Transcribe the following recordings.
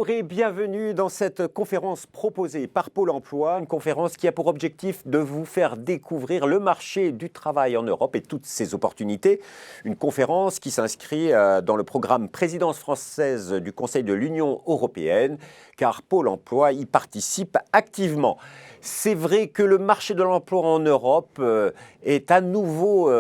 Bonjour et bienvenue dans cette conférence proposée par Pôle emploi, une conférence qui a pour objectif de vous faire découvrir le marché du travail en Europe et toutes ses opportunités. Une conférence qui s'inscrit dans le programme Présidence française du Conseil de l'Union européenne, car Pôle emploi y participe activement. C'est vrai que le marché de l'emploi en Europe est à nouveau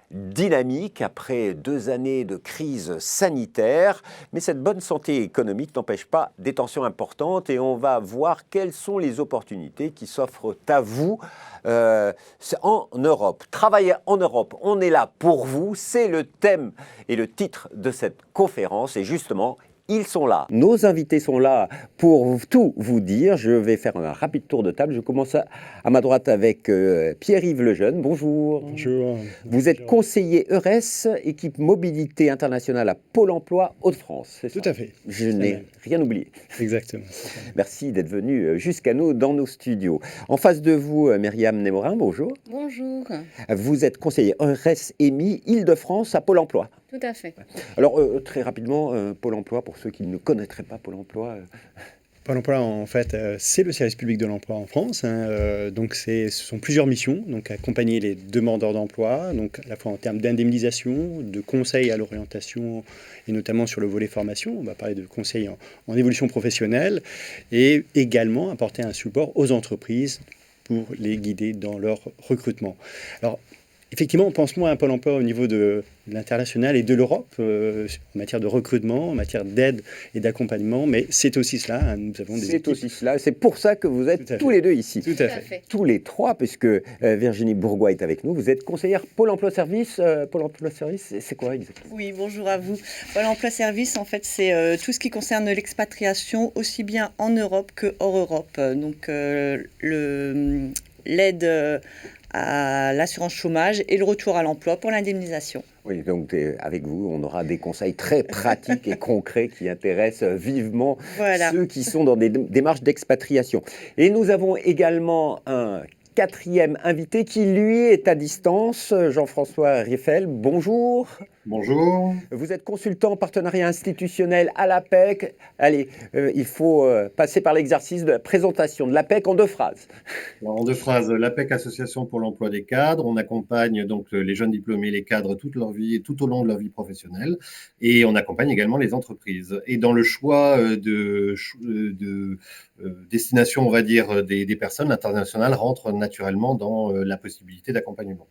dynamique après 2 années de crise sanitaire, mais cette bonne santé économique n'empêche pas des tensions importantes et on va voir quelles sont les opportunités qui s'offrent à vous en Europe. Travailler en Europe, on est là pour vous, c'est le thème et le titre de cette conférence et justement, ils sont là. Nos invités sont là pour tout vous dire. Je vais faire un rapide tour de table. Je commence à ma droite avec Pierre-Yves Lejeune. Bonjour. Bonjour. Vous êtes conseiller EURES, équipe mobilité internationale à Pôle emploi Hauts-de-France. C'est ça? Tout à fait. Je n'ai rien oublié. Exactement. Merci d'être venu jusqu'à nous dans nos studios. En face de vous, Myriam Némorin, bonjour. Bonjour. Vous êtes conseiller EURES EMI Île-de-France à Pôle emploi. Tout à fait. Alors, très rapidement, Pôle emploi, pour ceux qui ne connaîtraient pas Pôle emploi. Pôle emploi, en fait, c'est le service public de l'emploi en France. Donc, ce sont plusieurs missions. Donc, accompagner les demandeurs d'emploi, donc à la fois en termes d'indemnisation, de conseils à l'orientation et notamment sur le volet formation. On va parler de conseils en évolution professionnelle et également apporter un support aux entreprises pour les guider dans leur recrutement. Alors, effectivement, on pense moins à Pôle emploi au niveau de l'international et de l'Europe, en matière de recrutement, en matière d'aide et d'accompagnement, mais c'est aussi cela. Nous avons des C'est aussi cela. C'est pour ça que vous êtes tous les deux ici. Tout à fait. Tous les trois, puisque Virginie Bourgois est avec nous. Vous êtes conseillère Pôle emploi service. Pôle emploi service, c'est quoi exactement? Oui, bonjour à vous. Pôle emploi service, en fait, c'est tout ce qui concerne l'expatriation, aussi bien en Europe que hors Europe. Donc, l'aide à l'assurance chômage et le retour à l'emploi pour l'indemnisation. Oui, donc avec vous, on aura des conseils très pratiques et concrets qui intéressent vivement ceux qui sont dans des démarches d'expatriation. Et nous avons également un quatrième invité qui, lui, est à distance, Jean-François Rieffel. Bonjour. Bonjour. Vous êtes consultant en partenariat institutionnel à l'APEC. Allez, il faut passer par l'exercice de la présentation de l'APEC en 2 phrases. Alors, en 2 phrases, l'APEC, Association pour l'emploi des cadres. On accompagne donc les jeunes diplômés, les cadres, toute leur vie, tout au long de leur vie professionnelle. Et on accompagne également les entreprises. Et dans le choix de destination, on va dire, des personnes, l'international rentre naturellement dans la possibilité d'accompagnement.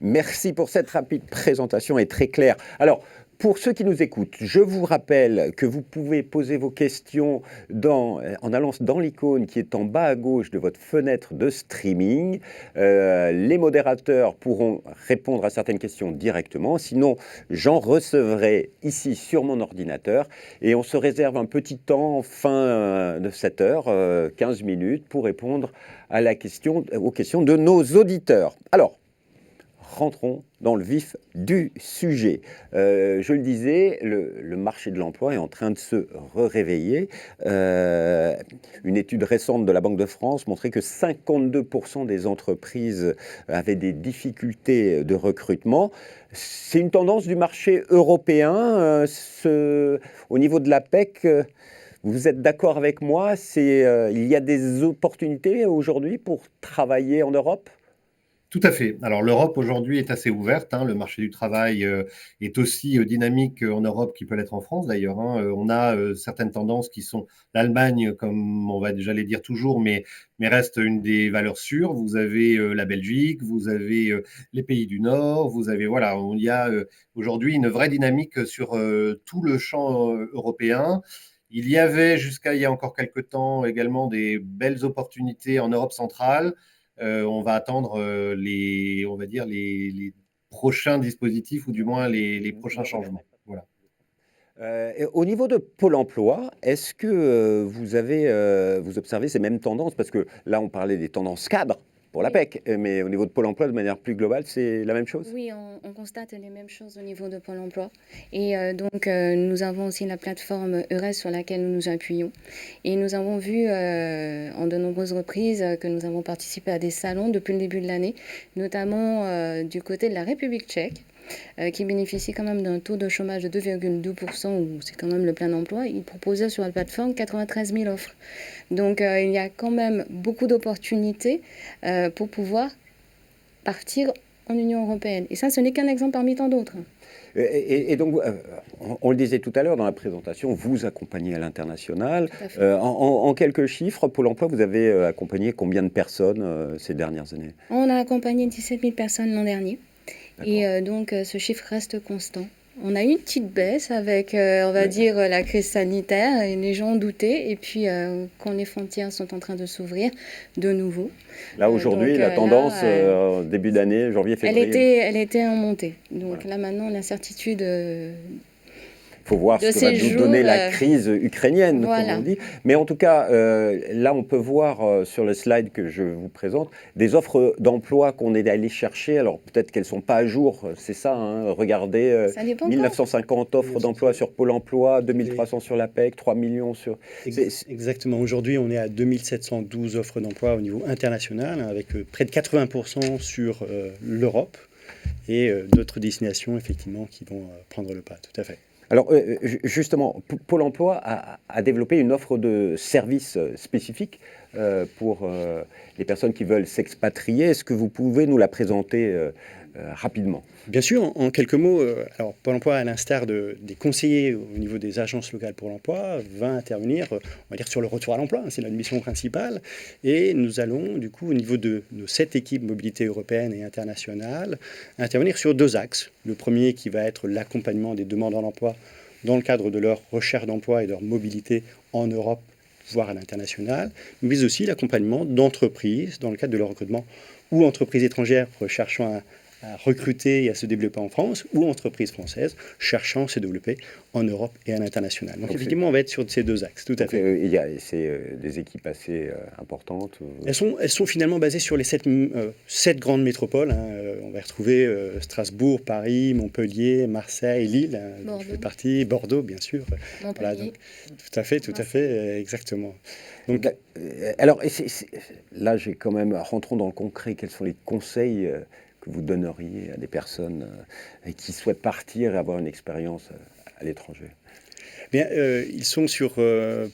Merci pour cette rapide présentation et très claire. Alors, pour ceux qui nous écoutent, je vous rappelle que vous pouvez poser vos questions en allant dans l'icône qui est en bas à gauche de votre fenêtre de streaming. Les modérateurs pourront répondre à certaines questions directement. Sinon, j'en recevrai ici sur mon ordinateur. Et on se réserve un petit temps, fin de cette heure, 15 minutes, pour répondre aux questions de nos auditeurs. Alors, rentrons dans le vif du sujet. Je le disais, le marché de l'emploi est en train de se réveiller. Une étude récente de la Banque de France montrait que 52% des entreprises avaient des difficultés de recrutement. C'est une tendance du marché européen. Au niveau de l'APEC, vous êtes d'accord avec moi, il y a des opportunités aujourd'hui pour travailler en Europe ? Tout à fait. Alors l'Europe aujourd'hui est assez ouverte. Le marché du travail est aussi dynamique en Europe qu'il peut l'être en France d'ailleurs. On a certaines tendances qui sont l'Allemagne, comme on va déjà les dire toujours, mais reste une des valeurs sûres. Vous avez la Belgique, vous avez les pays du Nord, vous avez il y a aujourd'hui une vraie dynamique sur tout le champ européen. Il y avait jusqu'à il y a encore quelques temps également des belles opportunités en Europe centrale. On va attendre les prochains dispositifs ou du moins les prochains changements. Voilà. Au niveau de Pôle emploi, est-ce que vous observez ces mêmes tendances? Parce que là, on parlait des tendances cadres pour l'APEC, mais au niveau de Pôle emploi, de manière plus globale, c'est la même chose? Oui, on constate les mêmes choses au niveau de Pôle emploi. Et donc, nous avons aussi la plateforme EURES sur laquelle nous nous appuyons. Et nous avons vu en de nombreuses reprises que nous avons participé à des salons depuis le début de l'année, notamment du côté de la République tchèque. qui bénéficient quand même d'un taux de chômage de 2,2%, où c'est quand même le plein emploi, ils proposaient sur la plateforme 93 000 offres. Donc il y a quand même beaucoup d'opportunités pour pouvoir partir en Union européenne. Et ça, ce n'est qu'un exemple parmi tant d'autres. Et donc, on le disait tout à l'heure dans la présentation, vous accompagnez à l'international. Tout à fait. En quelques chiffres, Pôle emploi, vous avez accompagné combien de personnes ces dernières années? On a accompagné 17 000 personnes l'an dernier. D'accord. Et donc, ce chiffre reste constant. On a eu une petite baisse avec, on va dire, la crise sanitaire, et les gens ont douté. Et puis, quand les frontières sont en train de s'ouvrir de nouveau. Là, aujourd'hui, donc, la tendance, là, début d'année, janvier, février. elle était en montée. Donc Voilà. là, maintenant, l'incertitude Il faut voir de ce que va ces nous jours, donner la crise ukrainienne, voilà. comme on dit. Mais en tout cas, là, on peut voir sur le slide que je vous présente des offres d'emploi qu'on est allé chercher. Alors, peut-être qu'elles ne sont pas à jour, c'est ça, hein. Regardez, Ça dépend pas. 1950 offres d'emploi sur Pôle emploi, 2300 sur l'APEC, 3 millions sur... Exactement. Aujourd'hui, on est à 2712 offres d'emploi au niveau international, hein, avec près de 80% sur l'Europe et d'autres destinations, effectivement, qui vont prendre le pas. Tout à fait. Alors, justement, Pôle emploi a développé une offre de services spécifique pour les personnes qui veulent s'expatrier. Est-ce que vous pouvez nous la présenter rapidement? Bien sûr, en quelques mots, alors Pôle emploi, à l'instar des conseillers au niveau des agences locales pour l'emploi, va intervenir, on va dire, sur le retour à l'emploi, hein, c'est notre mission principale. Et nous allons, du coup, au niveau de nos 7 équipes mobilité européenne et internationale, intervenir sur 2 axes. Le premier qui va être l'accompagnement des demandeurs d'emploi dans le cadre de leur recherche d'emploi et de leur mobilité en Europe, voire à l'international, mais aussi l'accompagnement d'entreprises dans le cadre de leur recrutement, ou entreprises étrangères recherchant à recruter et à se développer en France, ou entreprises françaises cherchant à se développer en Europe et à l'international. Donc effectivement, on va être sur ces 2 axes, tout à fait. C'est des équipes assez importantes. Elles sont finalement basées sur les 7 grandes métropoles, hein. On va retrouver Strasbourg, Paris, Montpellier, Marseille, Lille, hein, Bordeaux. je fais partie, Bordeaux, bien sûr. Montpellier. Voilà, donc, tout à fait, exactement. Donc, alors, là, j'ai quand même, rentrons dans le concret, quels sont les conseils que vous donneriez à des personnes qui souhaitent partir et avoir une expérience à l'étranger? Bien, ils sont sur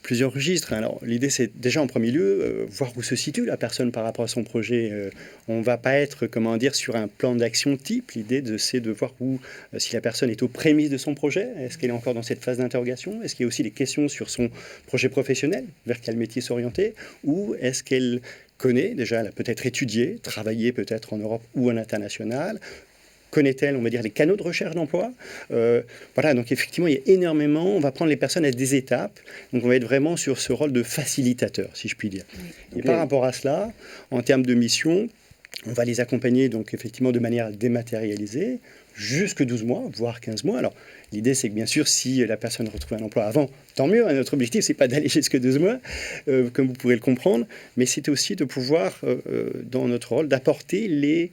plusieurs registres. Alors, l'idée, c'est déjà en premier lieu voir où se situe la personne par rapport à son projet. On ne va pas être, comment dire, sur un plan d'action type. L'idée, c'est de voir où, si la personne est aux prémices de son projet. Est-ce qu'elle est encore dans cette phase d'interrogation? Est-ce qu'il y a aussi des questions sur son projet professionnel? Vers quel métier s'orienter? Ou est-ce qu'elle connaît, déjà, elle a peut-être étudié, travaillé peut-être en Europe ou en international? Connaît-elle, on va dire, les canaux de recherche d'emploi? Voilà, donc effectivement, il y a énormément, on va prendre les personnes à des étapes, donc on va être vraiment sur ce rôle de facilitateur, si je puis dire. Et par rapport à cela, en termes de mission, on va les accompagner, donc effectivement, de manière dématérialisée, jusque 12 mois, voire 15 mois. Alors, l'idée, c'est que bien sûr, si la personne retrouve un emploi avant, tant mieux. Notre objectif, c'est pas d'aller jusque 12 mois, comme vous pourrez le comprendre, mais c'est aussi de pouvoir, dans notre rôle, d'apporter les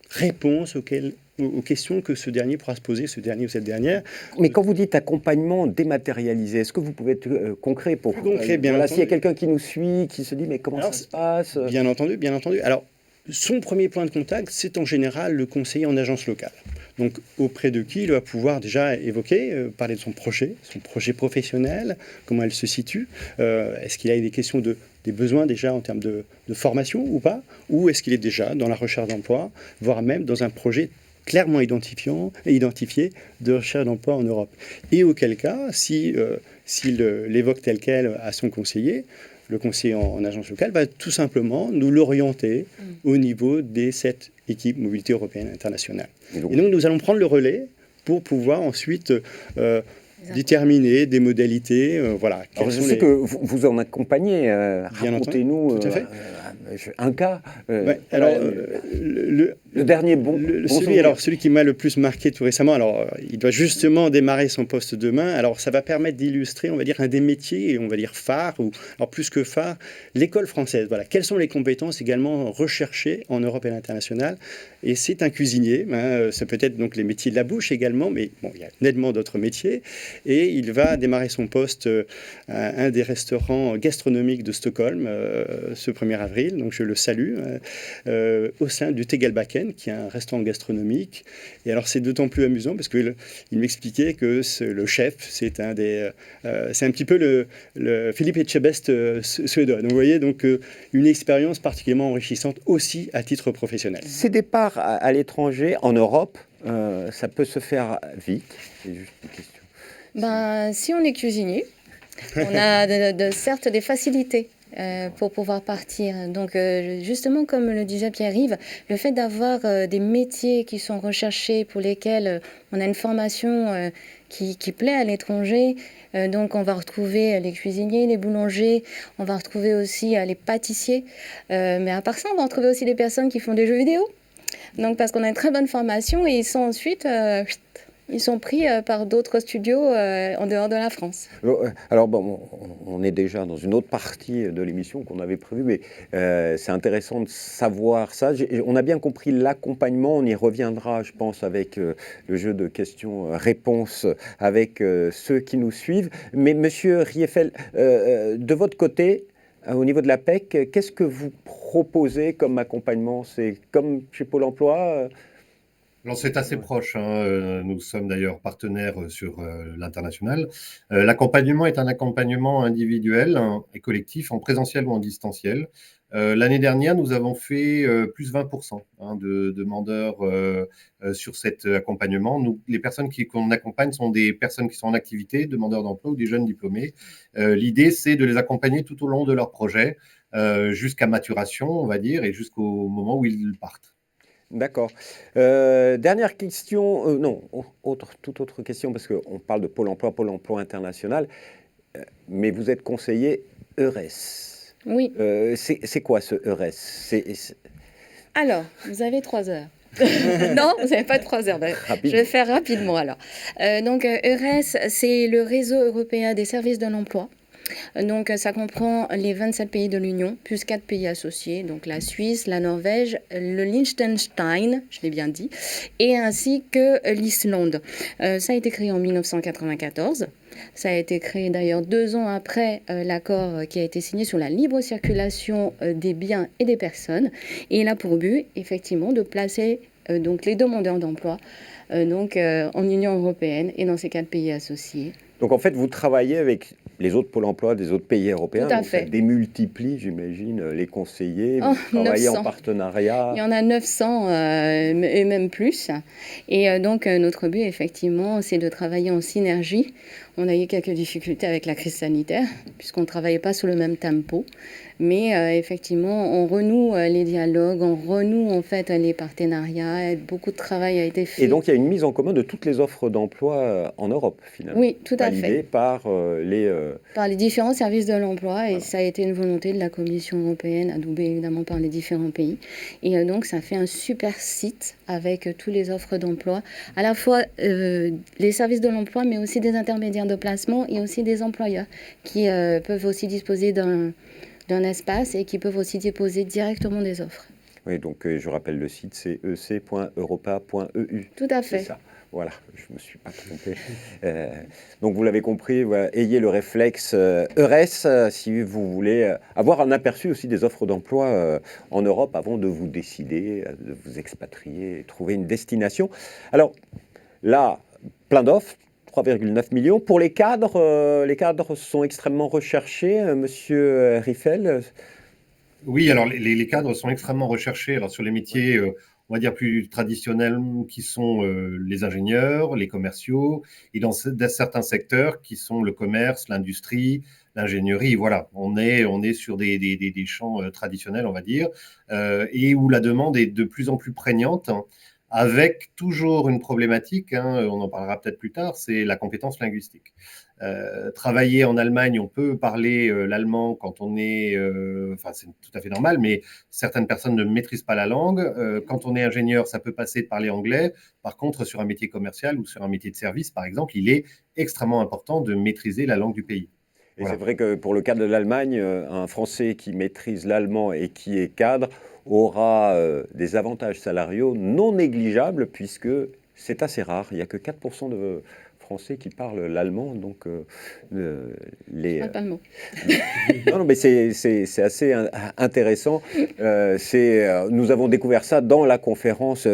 réponses aux questions que ce dernier pourra se poser, ce dernier ou cette dernière. Mais quand vous dites accompagnement dématérialisé, est-ce que vous pouvez être concret pour concret, bien voilà, entendu. s'il y a quelqu'un qui nous suit, qui se dit mais comment ça se passe? Bien entendu, bien entendu. Alors, son premier point de contact, c'est en général le conseiller en agence locale. Donc, auprès de qui il va pouvoir déjà évoquer, parler de son projet professionnel, comment elle se situe, est-ce qu'il a des questions des besoins déjà en termes de formation ou pas, ou est-ce qu'il est déjà dans la recherche d'emploi, voire même dans un projet clairement identifié de recherche d'emploi en Europe. Et auquel cas, s'il l'évoque tel quel à son conseiller, le conseiller en agence locale va tout simplement nous l'orienter au niveau des 7 équipes mobilité européenne internationale. Et donc, nous allons prendre le relais pour pouvoir ensuite déterminer des modalités. Voilà. Alors, je sais que vous en accompagnez. Racontez-nous un cas. Alors, le dernier celui qui m'a le plus marqué tout récemment, alors il doit justement démarrer son poste demain. Alors ça va permettre d'illustrer, on va dire, un des métiers, on va dire phare, ou alors plus que phare, l'école française. Voilà, quelles sont les compétences également recherchées en Europe et à l'international? Et c'est un cuisinier, hein, ça peut être donc les métiers de la bouche également, mais bon, il y a nettement d'autres métiers. Et il va démarrer son poste à un des restaurants gastronomiques de Stockholm ce 1er avril. avril, donc je le salue, au sein du Tegelbacken, qui est un restaurant gastronomique. Et alors c'est d'autant plus amusant parce qu'il m'expliquait que le chef, c'est un petit peu le Philippe Etchebest suédois. Donc vous voyez, donc une expérience particulièrement enrichissante aussi à titre professionnel. Ces départs à l'étranger, en Europe, ça peut se faire vite? C'est juste une question. Si on est cuisinier, on a certes des facilités pour pouvoir partir. Donc, justement, comme le disait Pierre-Yves, le fait d'avoir des métiers qui sont recherchés, pour lesquels on a une formation qui plaît à l'étranger. Donc, on va retrouver les cuisiniers, les boulangers, on va retrouver aussi les pâtissiers. Mais à part ça, on va retrouver aussi des personnes qui font des jeux vidéo. Donc, parce qu'on a une très bonne formation et ils sont ensuite... ils sont pris par d'autres studios en dehors de la France. Alors, bon, on est déjà dans une autre partie de l'émission qu'on avait prévue, mais c'est intéressant de savoir ça. On a bien compris l'accompagnement, on y reviendra, je pense, avec le jeu de questions-réponses avec ceux qui nous suivent. Mais Monsieur Rieffel, de votre côté, au niveau de la PEC, qu'est-ce que vous proposez comme accompagnement? C'est comme chez Pôle emploi Alors c'est assez proche, nous sommes d'ailleurs partenaires sur l'international. L'accompagnement est un accompagnement individuel et collectif, en présentiel ou en distanciel. L'année dernière, nous avons fait plus 20% de demandeurs sur cet accompagnement. Les personnes qu'on accompagne sont des personnes qui sont en activité, demandeurs d'emploi ou des jeunes diplômés. L'idée, c'est de les accompagner tout au long de leur projet, jusqu'à maturation, on va dire, et jusqu'au moment où ils partent. D'accord. Dernière question, non, toute autre question, parce qu'on parle de Pôle emploi international, mais vous êtes conseiller EURES. Oui. C'est quoi ce EURES? Alors, vous avez 3 heures. Non, vous n'avez pas 3 heures. Je vais faire rapidement alors. Donc, EURES, c'est le réseau européen des services de l'emploi. Donc, ça comprend les 27 pays de l'Union, plus 4 pays associés, donc la Suisse, la Norvège, le Liechtenstein, je l'ai bien dit, et ainsi que l'Islande. Ça a été créé en 1994. Ça a été créé d'ailleurs 2 ans après l'accord qui a été signé sur la libre circulation des biens et des personnes. Et il a pour but, effectivement, de placer donc les demandeurs d'emploi en Union européenne et dans ces 4 pays associés. Donc en fait, vous travaillez avec les autres pôles emploi des autres pays européens. Tout à fait. Ça démultiplie, j'imagine, les conseillers. Vous 900. travaillez en partenariat. Il y en a 900 et même plus. Et donc notre but, effectivement, c'est de travailler en synergie. On a eu quelques difficultés avec la crise sanitaire, puisqu'on ne travaillait pas sur le même tempo. Mais effectivement, on renoue les dialogues, on renoue en fait les partenariats. Beaucoup de travail a été fait. Et donc, il y a une mise en commun de toutes les offres d'emploi en Europe, finalement. Oui, tout à fait. Validées par les différents services de l'emploi. Et ça a été une volonté de la Commission européenne, adoubée évidemment par les différents pays. Et donc, ça fait un super site avec toutes les offres d'emploi, à la fois les services de l'emploi, mais aussi des intermédiaires de placement et aussi des employeurs qui peuvent aussi disposer d'un espace et qui peuvent aussi déposer directement des offres. Oui, donc je rappelle le site, c'est ec.europa.eu. Tout à fait. C'est ça. Voilà, je ne me suis pas trompé. Donc vous l'avez compris, voilà, ayez le réflexe EURES si vous voulez avoir un aperçu aussi des offres d'emploi en Europe avant de vous décider, de vous expatrier et trouver une destination. Alors là, plein d'offres. 3,9 millions. Pour les cadres sont extrêmement recherchés, Monsieur Rieffel. Oui, alors les cadres sont extrêmement recherchés. Alors sur les métiers, on va dire plus traditionnels, qui sont les ingénieurs, les commerciaux, et dans certains secteurs qui sont le commerce, l'industrie, l'ingénierie. Voilà, on est sur des champs traditionnels, on va dire, et où la demande est de plus en plus prégnante. Avec toujours une problématique, on en parlera peut-être plus tard, c'est la compétence linguistique. Travailler en Allemagne, on peut parler l'allemand quand on est... c'est tout à fait normal, mais certaines personnes ne maîtrisent pas la langue. Quand on est ingénieur, ça peut passer de parler anglais. Par contre, sur un métier commercial ou sur un métier de service, par exemple, il est extrêmement important de maîtriser la langue du pays. Et voilà. C'est vrai que pour le cas de l'Allemagne, un Français qui maîtrise l'allemand et qui est cadre aura des avantages salariaux non négligeables puisque C'est assez rare. Il n'y a que 4% de Français qui parlent l'allemand. Donc, Je parle pas le mot. non, non, mais c'est assez intéressant. Nous avons découvert ça dans la conférence,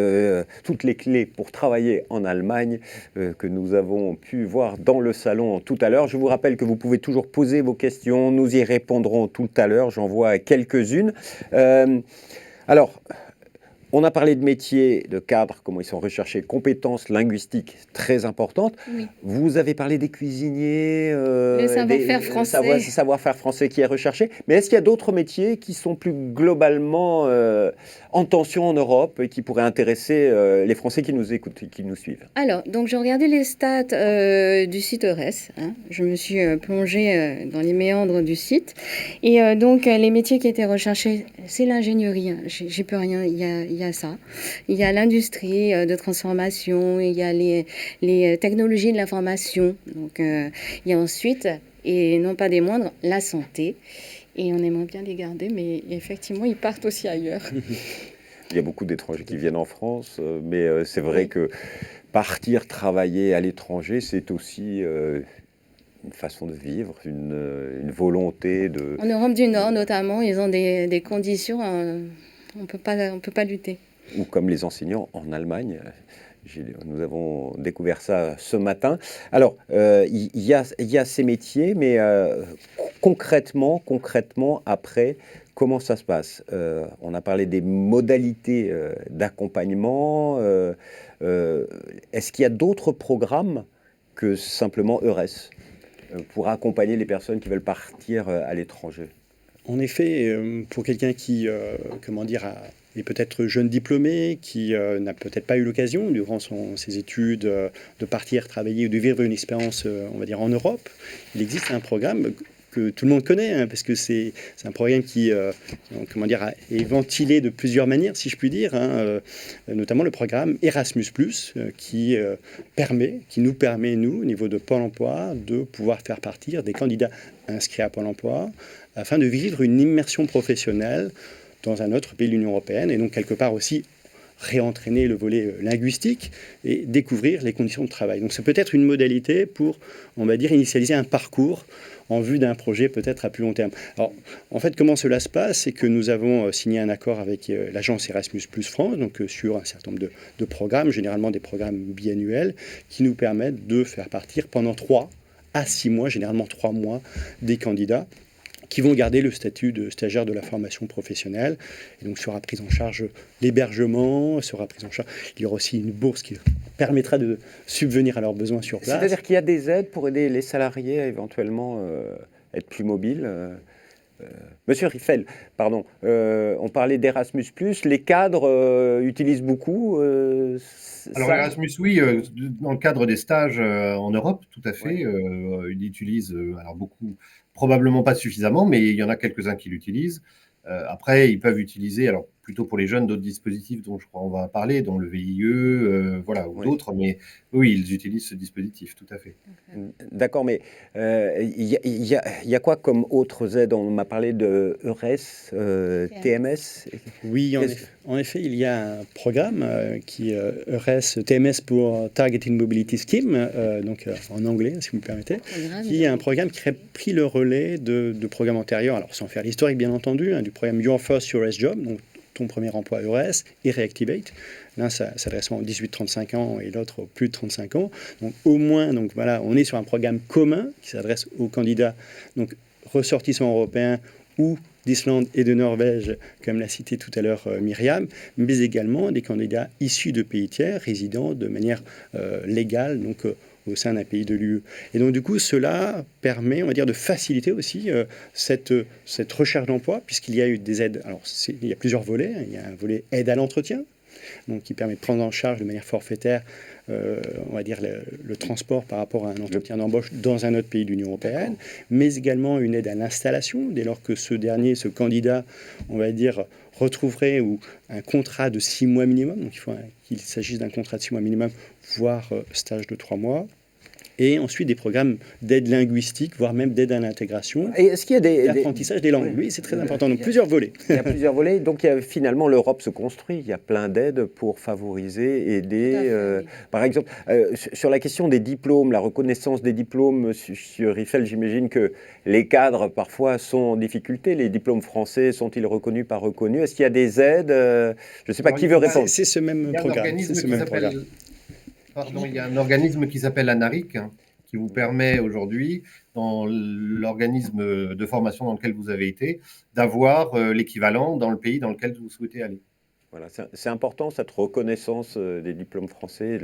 toutes les clés pour travailler en Allemagne, que nous avons pu voir dans le salon tout à l'heure. Je vous rappelle que vous pouvez toujours poser vos questions. Nous y répondrons tout à l'heure. J'en vois quelques-unes. Alors, on a parlé de métiers, de cadres, comment ils sont recherchés, compétences linguistiques très importantes. Oui. Vous avez parlé des cuisiniers, Le savoir-faire français. savoir-faire français qui est recherché. Mais est-ce qu'il y a d'autres métiers qui sont plus globalement en tension en Europe et qui pourraient intéresser les Français qui nous écoutent, qui nous suivent? Alors, donc j'ai regardé les stats du site EURES. Je me suis plongée dans les méandres du site. Et donc, les métiers qui étaient recherchés, c'est l'ingénierie. J'y peux rien. Il y a ça. Il y a l'industrie de transformation. Il y a les technologies de l'information. Donc, il y a ensuite, et non pas des moindres, la santé. Et on aimerait bien les garder, mais effectivement, ils partent aussi ailleurs. Il y a beaucoup d'étrangers qui viennent en France, mais c'est vrai que partir travailler à l'étranger, c'est aussi une façon de vivre, une volonté de... En Europe du Nord, notamment, ils ont des conditions, on peut pas lutter. Ou comme les enseignants en Allemagne. Nous avons découvert ça ce matin. Alors, il y a ces métiers, mais concrètement, après, comment ça se passe? On a parlé des modalités d'accompagnement. Est-ce qu'il y a d'autres programmes que simplement EURES pour accompagner les personnes qui veulent partir à l'étranger? En effet, pour quelqu'un qui, est peut-être jeune diplômé, qui n'a peut-être pas eu l'occasion, durant ses études, de partir travailler ou de vivre une expérience, on va dire, en Europe, il existe un programme que tout le monde connaît, hein, parce que c'est un programme qui est ventilé de plusieurs manières, si je puis dire, hein, notamment le programme Erasmus+, qui nous permet, nous, au niveau de Pôle emploi, de pouvoir faire partir des candidats inscrits à Pôle emploi, afin de vivre une immersion professionnelle dans un autre pays de l'Union européenne, et donc quelque part aussi réentraîner le volet linguistique et découvrir les conditions de travail. Donc c'est peut-être une modalité pour, on va dire, initialiser un parcours en vue d'un projet peut-être à plus long terme. Alors, en fait, comment cela se passe? C'est que nous avons signé un accord avec l'agence Erasmus+ France, donc sur un certain nombre de programmes, généralement des programmes biannuels, qui nous permettent de faire partir pendant 3 à 6 mois, généralement 3 mois, des candidats qui vont garder le statut de stagiaire de la formation professionnelle. Et donc sera prise en charge l'hébergement, sera prise en charge. Il y aura aussi une bourse qui permettra de subvenir à leurs besoins sur place. C'est-à-dire qu'il y a des aides pour aider les salariés à éventuellement être plus mobiles. Monsieur Riffel, pardon, on parlait d'Erasmus+, les cadres utilisent beaucoup Alors ça. Erasmus, oui, dans le cadre des stages en Europe, tout à fait. Ils l'utilisent, alors beaucoup, probablement pas suffisamment, mais il y en a quelques-uns qui l'utilisent. Après, ils peuvent utiliser, alors plutôt pour les jeunes, d'autres dispositifs dont je crois on va parler, dont le VIE, voilà, ou d'autres, mais oui, ils utilisent ce dispositif, tout à fait. D'accord, mais il y a quoi comme autres aides? On m'a parlé de EURES, TMS. Oui, en effet, il y a un programme qui est EURES TMS pour Targeted Mobility Scheme, donc en anglais, si vous me permettez, qui est un programme qui a pris le relais de programmes antérieurs, alors sans faire l'historique bien entendu, hein, du programme Your First EURES Job, donc ton premier emploi EURES, et Reactivate. L'un s'adresse aux 18-35 ans et l'autre aux plus de 35 ans. Donc au moins, donc, voilà, on est sur un programme commun qui s'adresse aux candidats donc, ressortissants européens ou d'Islande et de Norvège, comme l'a cité tout à l'heure Myriam, mais également des candidats issus de pays tiers, résidant de manière légale, donc au sein d'un pays de l'UE. Et donc du coup, cela permet, on va dire, de faciliter aussi cette recherche d'emploi, puisqu'il y a eu des aides. Alors, il y a plusieurs volets. Il y a un volet aide à l'entretien, donc qui permet de prendre en charge de manière forfaitaire, on va dire, le transport par rapport à un entretien d'embauche dans un autre pays de l'Union européenne, mais également une aide à l'installation, dès lors que ce candidat, on va dire, retrouverait un contrat de 6 mois minimum, donc il faut qu'il s'agisse d'un contrat de 6 mois minimum, voire stage de 3 mois. et ensuite des programmes d'aide linguistique, voire même d'aide à l'intégration. Et est-ce qu'il y a L'apprentissage des langues, oui, c'est très important. Donc plusieurs volets. Il y a plusieurs volets. Donc finalement, l'Europe se construit. Il y a plein d'aides pour favoriser, aider. Par exemple, sur la question des diplômes, la reconnaissance des diplômes, sur Eiffel, j'imagine que les cadres parfois sont en difficulté. Les diplômes français sont-ils reconnus, pas reconnus? Est-ce qu'il y a des aides? Je ne sais pas qui veut répondre. C'est ce même programme. Il y a un organisme qui s'appelle ANARIC, hein, qui vous permet aujourd'hui, dans l'organisme de formation dans lequel vous avez été, d'avoir l'équivalent dans le pays dans lequel vous souhaitez aller. Voilà, c'est important cette reconnaissance des diplômes français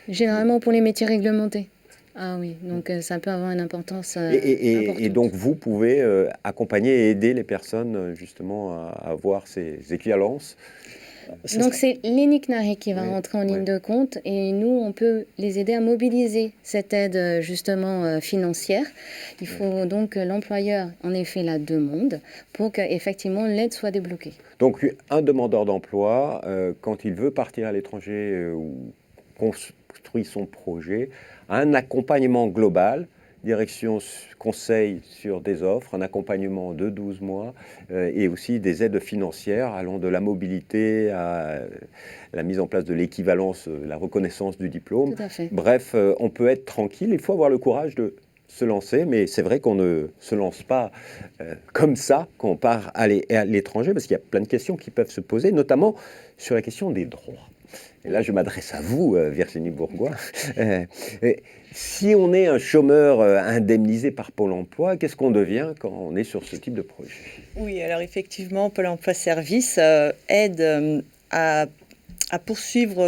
Généralement pour les métiers réglementés. Ah oui, donc ça peut avoir une importance importante. Et donc vous pouvez accompagner et aider les personnes justement à avoir ces équivalences. Donc c'est l'ENIC-NARIC qui va rentrer en ligne de compte et nous, on peut les aider à mobiliser cette aide justement financière. Il faut donc que l'employeur en ait fait la demande pour qu'effectivement l'aide soit débloquée. Donc un demandeur d'emploi, quand il veut partir à l'étranger ou construit son projet, a un accompagnement global, direction conseil sur des offres, un accompagnement de 12 mois et aussi des aides financières allant de la mobilité à la mise en place de l'équivalence, la reconnaissance du diplôme. Tout à fait. Bref, on peut être tranquille, il faut avoir le courage de se lancer, mais c'est vrai qu'on ne se lance pas comme ça quand on part à l'étranger, parce qu'il y a plein de questions qui peuvent se poser, notamment sur la question des droits. Et là, je m'adresse à vous, Virginie Bourgois. Si on est un chômeur indemnisé par Pôle emploi, qu'est-ce qu'on devient quand on est sur ce type de projet? Oui, alors effectivement, Pôle emploi Service aide à poursuivre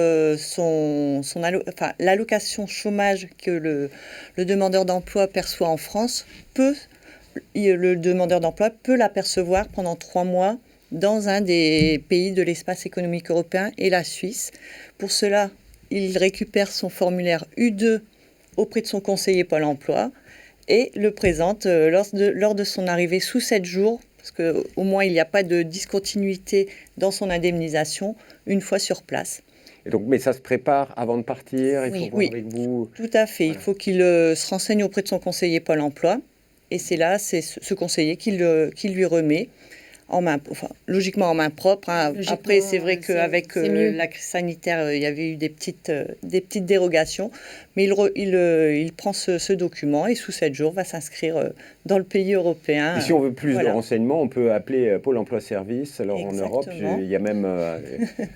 l'allocation chômage que le demandeur d'emploi perçoit en France. Le demandeur d'emploi peut la percevoir pendant 3 mois dans un des pays de l'espace économique européen et la Suisse. Pour cela, il récupère son formulaire U2 auprès de son conseiller Pôle emploi et le présente lors de son arrivée sous 7 jours, parce qu'au moins il n'y a pas de discontinuité dans son indemnisation une fois sur place. Et donc, mais ça se prépare avant de partir, il faut voir avec vous. Tout à fait, voilà. Il faut qu'il se renseigne auprès de son conseiller Pôle emploi et c'est ce conseiller qui lui remet. Logiquement en main propre. Hein. Après, c'est vrai qu'avec la crise sanitaire, il y avait eu des petites dérogations. Mais il prend ce document et sous 7 jours va s'inscrire dans le pays européen. Et si on veut plus de renseignements, on peut appeler Pôle emploi Service. Alors en Europe, il y a même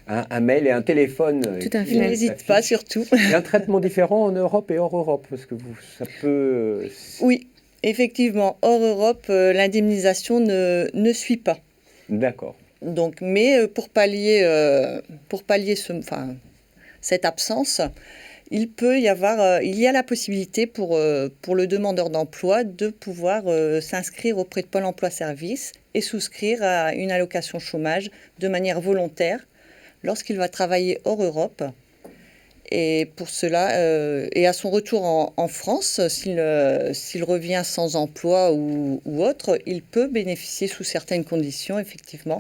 un mail et un téléphone. Tout à fait. Il n'hésite pas surtout. Il y a un traitement différent en Europe et hors Europe, parce que ça peut... Oui. Effectivement, hors Europe, l'indemnisation ne suit pas. D'accord. Donc, mais pour pallier cette absence, il y a la possibilité pour le demandeur d'emploi de pouvoir s'inscrire auprès de Pôle emploi Service et souscrire à une allocation chômage de manière volontaire lorsqu'il va travailler hors Europe. Et pour cela, et à son retour en France, s'il revient sans emploi ou autre, il peut bénéficier sous certaines conditions, effectivement,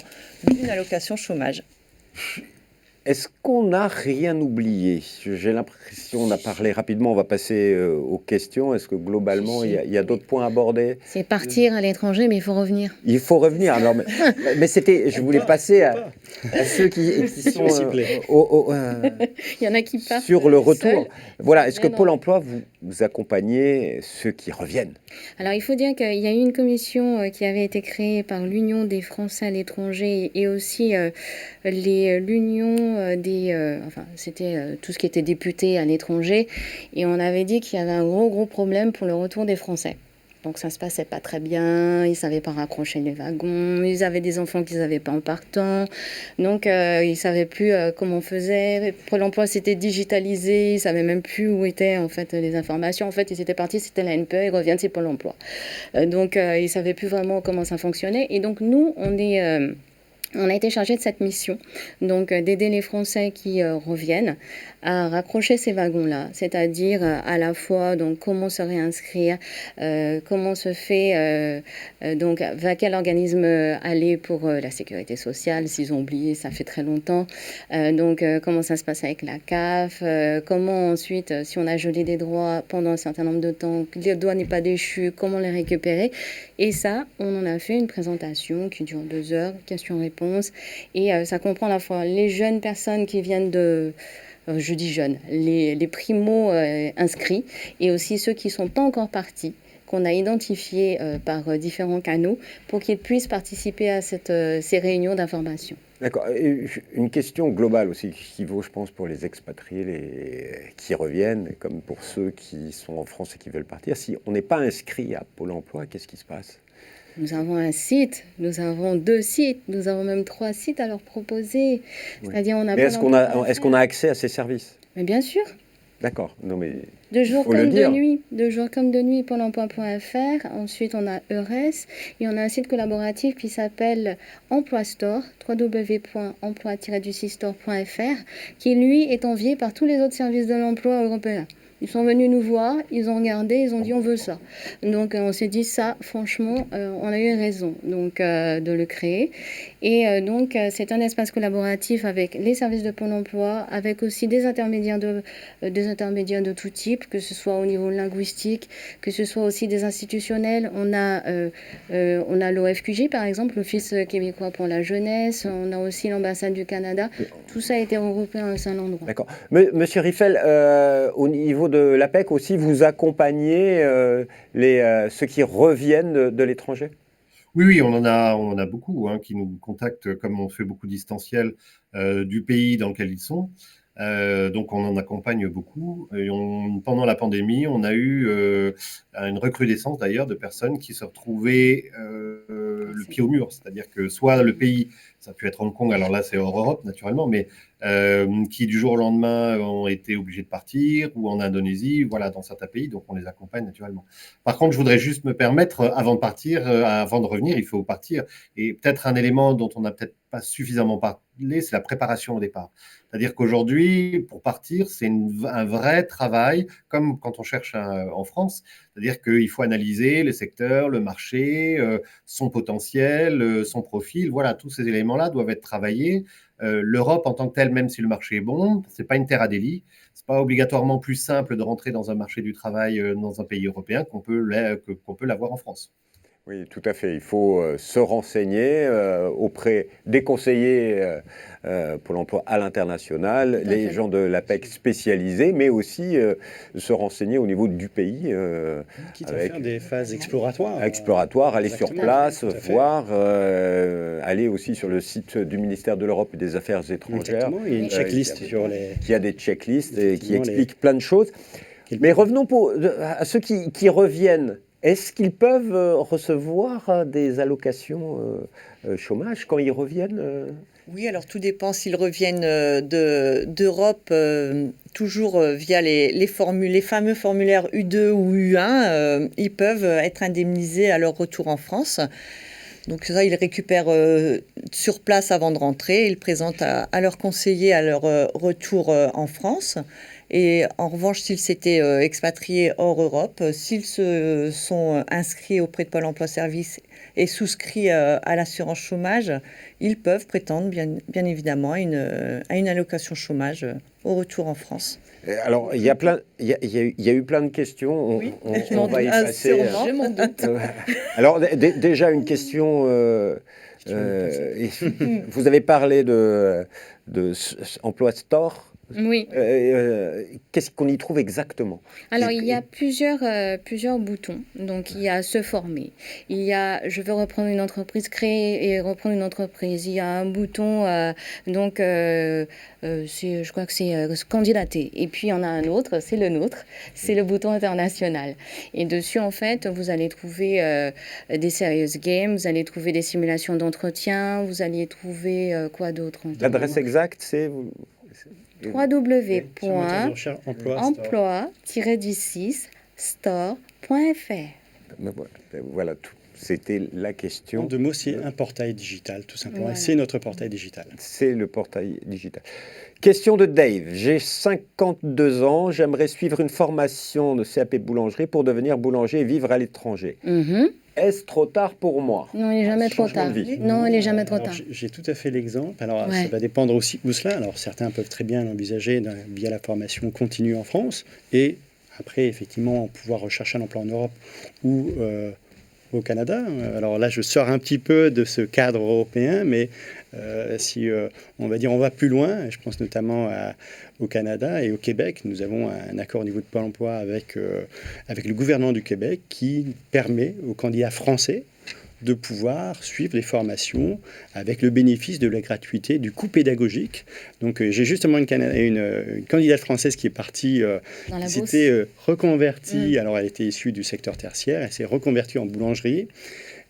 d'une allocation chômage. Est-ce qu'on n'a rien oublié? J'ai l'impression, on a parlé rapidement, on va passer aux questions. Est-ce que globalement, il y a d'autres points abordés? C'est partir à l'étranger, mais il faut revenir. Il faut revenir. Alors, mais je voulais passer à ceux qui sont il y en a qui partent sur le retour. Seuls. Voilà. Est-ce que Pôle emploi, vous accompagnez ceux qui reviennent? Alors, il faut dire qu'il y a eu une commission qui avait été créée par l'Union des Français à l'étranger et aussi l'Union c'était tout ce qui était député à l'étranger. Et on avait dit qu'il y avait un gros problème pour le retour des Français. Donc ça se passait pas très bien, ils savaient pas raccrocher les wagons, ils avaient des enfants qu'ils n'avaient pas en partant, donc ils savaient plus comment on faisait. Pôle emploi s'était digitalisé, ils savaient même plus où étaient en fait les informations. En fait, ils étaient partis, c'était la NPE, ils reviennent, c'est Pôle emploi. Donc ils savaient plus vraiment comment ça fonctionnait. Et donc nous, on est On a été chargé de cette mission, donc d'aider les Français qui reviennent à raccrocher ces wagons-là, c'est-à-dire à la fois donc comment se réinscrire, comment se fait, donc vers quel organisme aller pour la sécurité sociale, s'ils ont oublié, ça fait très longtemps, donc comment ça se passe avec la CAF, comment ensuite, si on a gelé des droits pendant un certain nombre de temps, que le droit n'est pas déchu, comment les récupérer. Et ça, on en a fait une présentation qui dure 2 heures, questions-réponses. Et ça comprend à la fois les jeunes personnes qui viennent de, je dis jeunes, les primo-inscrits, et aussi ceux qui ne sont pas encore partis, qu'on a identifiés par différents canaux, pour qu'ils puissent participer à ces réunions d'information. D'accord. Et une question globale aussi qui vaut, je pense, pour les expatriés qui reviennent, comme pour ceux qui sont en France et qui veulent partir. Si on n'est pas inscrit à Pôle emploi, qu'est-ce qui se passe? Nous avons un site, nous avons 2 sites, nous avons même 3 sites à leur proposer. Oui. C'est-à-dire, on a Mais est-ce qu'on a accès à ces services? Mais bien sûr. D'accord. Non, mais De jour faut le comme de dire. nuit, de jour comme de nuit, Pôle emploi.fr. Ensuite, on a EURES et on a un site collaboratif qui s'appelle Emploi Store, www.emploi-du-6store.fr, qui lui est envié par tous les autres services de l'emploi européens. Ils sont venus nous voir, ils ont regardé, ils ont dit on veut ça. Donc on s'est dit ça, franchement, on a eu raison donc, de le créer. Et donc c'est un espace collaboratif avec les services de Pôle emploi, avec aussi des intermédiaires de tout type, que ce soit au niveau linguistique, que ce soit aussi des institutionnels. On a l'OFQJ par exemple, l'Office québécois pour la jeunesse, on a aussi l'ambassade du Canada. Tout ça a été regroupé à un seul endroit. D'accord. Monsieur Riffel, au niveau de l'APEC aussi, vous accompagnez ceux qui reviennent de l'étranger? Oui, on en a beaucoup qui nous contactent, comme on fait beaucoup de distanciel du pays dans lequel ils sont. Donc on en accompagne beaucoup. Et pendant la pandémie, on a eu une recrudescence d'ailleurs de personnes qui se retrouvaient le pied au mur. C'est-à-dire que soit le pays, ça a pu être Hong Kong, alors là c'est hors Europe naturellement, mais qui du jour au lendemain ont été obligés de partir, ou en Indonésie, voilà, dans certains pays, donc on les accompagne naturellement. Par contre, je voudrais juste me permettre, avant de partir, avant de revenir, il faut partir. Et peut-être un élément dont on n'a peut-être pas suffisamment parlé, c'est la préparation au départ. C'est-à-dire qu'aujourd'hui, pour partir, c'est un vrai travail, comme quand on cherche en France. C'est-à-dire qu'il faut analyser les secteurs, le marché, son potentiel, son profil. Voilà, tous ces éléments-là doivent être travaillés. L'Europe en tant que telle, même si le marché est bon, c'est pas une terre à délit. C'est pas obligatoirement plus simple de rentrer dans un marché du travail dans un pays européen qu'on peut l'avoir en France. Oui, tout à fait. Il faut se renseigner auprès des conseillers Pôle emploi à l'international, les gens de l'APEC spécialisés, mais aussi se renseigner au niveau du pays. Quitte à faire des phases exploratoires. Exploratoires, aller sur Exactement. place, Tout à fait. voir, aller aussi sur le site du ministère de l'Europe et des Affaires étrangères. Exactement. Il y a une checklist sur les... Qui a des checklists et qui Effectivement, expliquent plein de choses. Mais revenons à ceux qui reviennent. Est-ce qu'ils peuvent recevoir des allocations chômage quand ils reviennent Oui, alors tout dépend s'ils reviennent d'Europe, toujours via les fameux formulaires U2 ou U1, ils peuvent être indemnisés à leur retour en France. Donc ça, ils récupèrent sur place avant de rentrer, ils présentent à leur conseiller à leur retour en France. Et en revanche, s'ils s'étaient expatriés hors Europe, s'ils se sont inscrits auprès de Pôle emploi service et souscrits à l'assurance chômage, ils peuvent prétendre bien évidemment à une allocation chômage au retour en France. Alors, il y a eu plein de questions. Oui, On va y passer. Je m'en doute. Alors, déjà une question. Vous avez parlé de Emploi Store. Oui. Qu'est-ce qu'on y trouve exactement? Alors, il y a plusieurs boutons. Donc, il y a se former. Il y a je veux reprendre une entreprise, créer et reprendre une entreprise. Il y a un bouton, je crois que c'est candidater. Et puis, il y en a un autre, c'est le nôtre. C'est le bouton international. Et dessus, en fait, vous allez trouver des serious games, vous allez trouver des simulations d'entretien, vous allez trouver quoi d'autre? L'adresse exacte, c'est www.emploi-du6store.fr. Voilà, C'était la En question. deux mots, c'est un portail digital, tout simplement. Voilà. Et c'est notre portail digital. C'est le portail digital. Question de Dave. J'ai 52 ans. J'aimerais suivre une formation de CAP boulangerie pour devenir boulanger et vivre à l'étranger. Mhm. Est-ce trop tard pour moi? Non, il n'est jamais trop Changement tard. de vie. Non, il n'est jamais trop Alors, tard. j'ai tout à fait l'exemple. Alors, Ouais. ça va dépendre aussi où cela. Alors, certains peuvent très bien l'envisager via la formation continue en France et après, effectivement, pouvoir rechercher un emploi en Europe ou au Canada. Alors là, je sors un petit peu de ce cadre européen, mais si on va dire on va plus loin, je pense notamment au Canada et au Québec, nous avons un accord au niveau de Pôle emploi avec le gouvernement du Québec qui permet aux candidats français de pouvoir suivre les formations avec le bénéfice de la gratuité, du coût pédagogique. Donc j'ai justement une candidate française qui est partie, Dans la qui bourse. s'était reconvertie, alors elle était issue du secteur tertiaire, elle s'est reconvertie en boulangerie,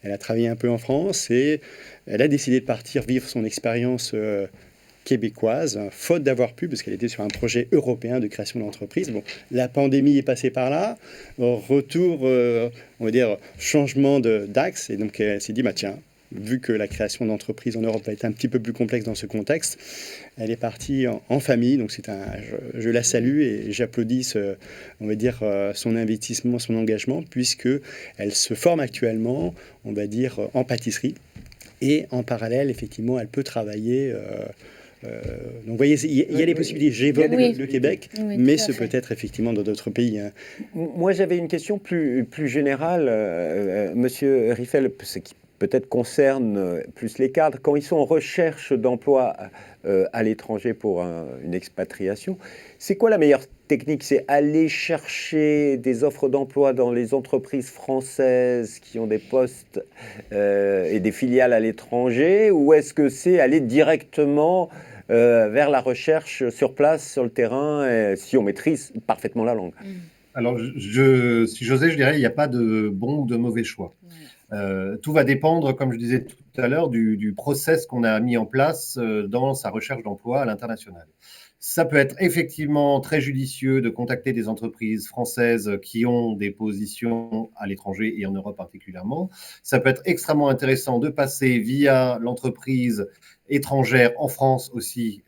elle a travaillé un peu en France et elle a décidé de partir vivre son expérience québécoise, faute d'avoir pu, parce qu'elle était sur un projet européen de création d'entreprise. Bon, la pandémie est passée par là, retour, on va dire, changement d'axe, et donc elle s'est dit, bah tiens, vu que la création d'entreprise en Europe va être un petit peu plus complexe dans ce contexte, elle est partie en famille, donc je la salue et j'applaudis on va dire, son investissement, son engagement, puisque elle se forme actuellement, on va dire, en pâtisserie, et en parallèle, effectivement, elle peut travailler. Donc, vous voyez, il y a des possibilités. J'évoque Oui. le Québec, Oui, mais tout à ce fait. peut être effectivement dans d'autres pays. Hein. Moi, j'avais une question plus générale, Monsieur Riffel, ce qui peut-être concerne plus les cadres. Quand ils sont en recherche d'emploi à l'étranger pour une expatriation, c'est quoi la meilleure technique? C'est aller chercher des offres d'emploi dans les entreprises françaises qui ont des postes et des filiales à l'étranger, ou est-ce que c'est aller directement vers la recherche sur place, sur le terrain, si on maîtrise parfaitement la langue? Alors, si j'osais, je dirais il n'y a pas de bon ou de mauvais choix. Tout va dépendre, comme je disais tout à l'heure, du process qu'on a mis en place dans sa recherche d'emploi à l'international. Ça peut être effectivement très judicieux de contacter des entreprises françaises qui ont des positions à l'étranger et en Europe particulièrement. Ça peut être extrêmement intéressant de passer via l'entreprise étrangère en France aussi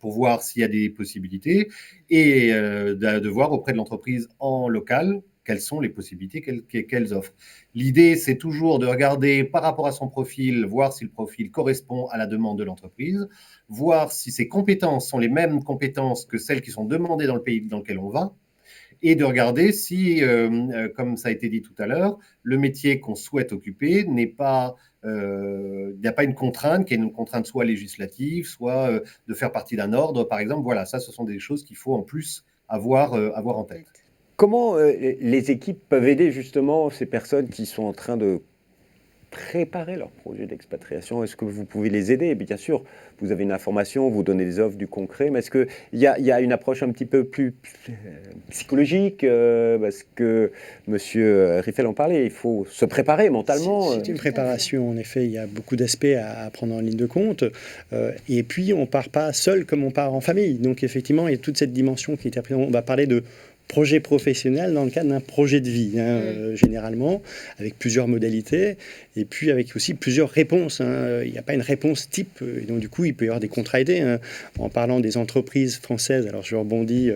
pour voir s'il y a des possibilités et de voir auprès de l'entreprise en local quelles sont les possibilités qu'elles offrent. L'idée, c'est toujours de regarder par rapport à son profil, voir si le profil correspond à la demande de l'entreprise, voir si ses compétences sont les mêmes compétences que celles qui sont demandées dans le pays dans lequel on va, et de regarder si, comme ça a été dit tout à l'heure, le métier qu'on souhaite occuper il n'y a pas une contrainte, qui est une contrainte soit législative, soit de faire partie d'un ordre, par exemple. Voilà, ça, ce sont des choses qu'il faut en plus avoir en tête. Comment les équipes peuvent aider justement ces personnes qui sont en train de préparer leur projet d'expatriation? Est-ce que vous pouvez les aider? Bien sûr, vous avez une information, vous donnez des offres, du concret, mais est-ce qu'il y a une approche un petit peu plus psychologique? Parce que M. Riffel en parlait, il faut se préparer mentalement. C'est une préparation, en effet, il y a beaucoup d'aspects à prendre en ligne de compte. Et puis, on ne part pas seul comme on part en famille. Donc, effectivement, il y a toute cette dimension qui est présente. On va parler de projet professionnel dans le cadre d'un projet de vie, généralement, avec plusieurs modalités, et puis avec aussi plusieurs réponses. Il n'y a pas une réponse type, et donc du coup, il peut y avoir des contrats aidés. En parlant des entreprises françaises, alors je rebondis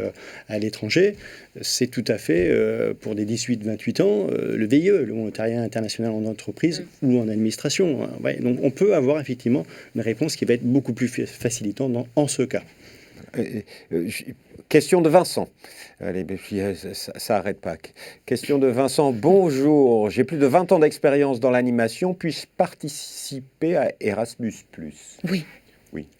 à l'étranger, c'est tout à fait, pour des 18-28 ans, le VIE, le volontariat international en entreprise ou en administration. Ouais, donc on peut avoir effectivement une réponse qui va être beaucoup plus facilitante en ce cas. Question de Vincent. Allez, ça n'arrête pas. Question de Vincent. Bonjour, j'ai plus de 20 ans d'expérience dans l'animation. Puis-je participer à Erasmus+? Oui.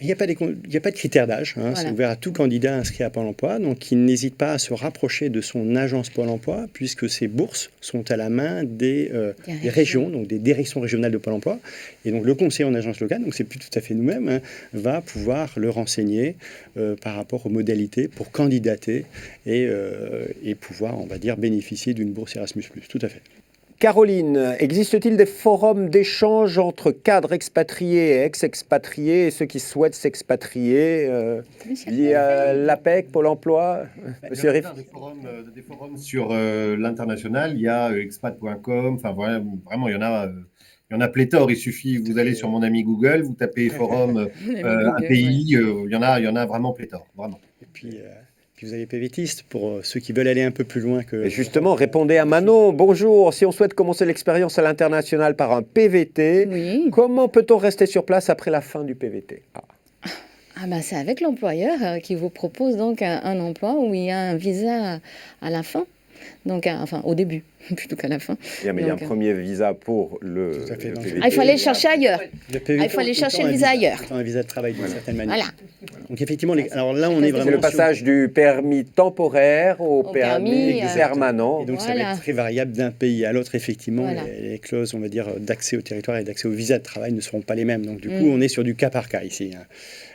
Il n'y a pas de critères d'âge. Voilà. C'est ouvert à tout candidat inscrit à Pôle emploi. Donc, il n'hésite pas à se rapprocher de son agence Pôle emploi, puisque ces bourses sont à la main des régions, donc des directions régionales de Pôle emploi. Et donc, le conseiller en agence locale, donc c'est plus tout à fait nous-mêmes, va pouvoir le renseigner par rapport aux modalités pour candidater et pouvoir, on va dire, bénéficier d'une bourse Erasmus+. Tout à fait. Caroline, existe-t-il des forums d'échange entre cadres expatriés et ex-expatriés et ceux qui souhaitent s'expatrier liés à l'APEC, Pôle emploi? Monsieur Riff. Des forums sur l'international, il y a expat.com, enfin vraiment, il y en a pléthore. Il suffit, vous allez sur mon ami Google, vous tapez forum API, il y en a vraiment pléthore, vraiment. Et puis vous avez PVTiste pour ceux qui veulent aller un peu plus loin que... Et justement, répondez à Manon. Bonjour, si on souhaite commencer l'expérience à l'international par un PVT, Oui. comment peut-on rester sur place après la fin du PVT? C'est avec l'employeur qui vous propose donc un emploi où il y a un visa à la fin. Donc, au début, plutôt qu'à la fin. Il y a un premier visa pour le PVT. Il faut aller chercher ailleurs. Il faut aller chercher le visa ailleurs. Un visa de travail d'une certaine manière. Voilà. Donc effectivement, alors là, on est vraiment C'est le passage du permis temporaire au permis permanent. Et donc ça va être très variable d'un pays à l'autre. Effectivement, Voilà. les clauses, on va dire, d'accès au territoire et d'accès au visa de travail ne seront pas les mêmes. Donc du coup, on est sur du cas par cas ici.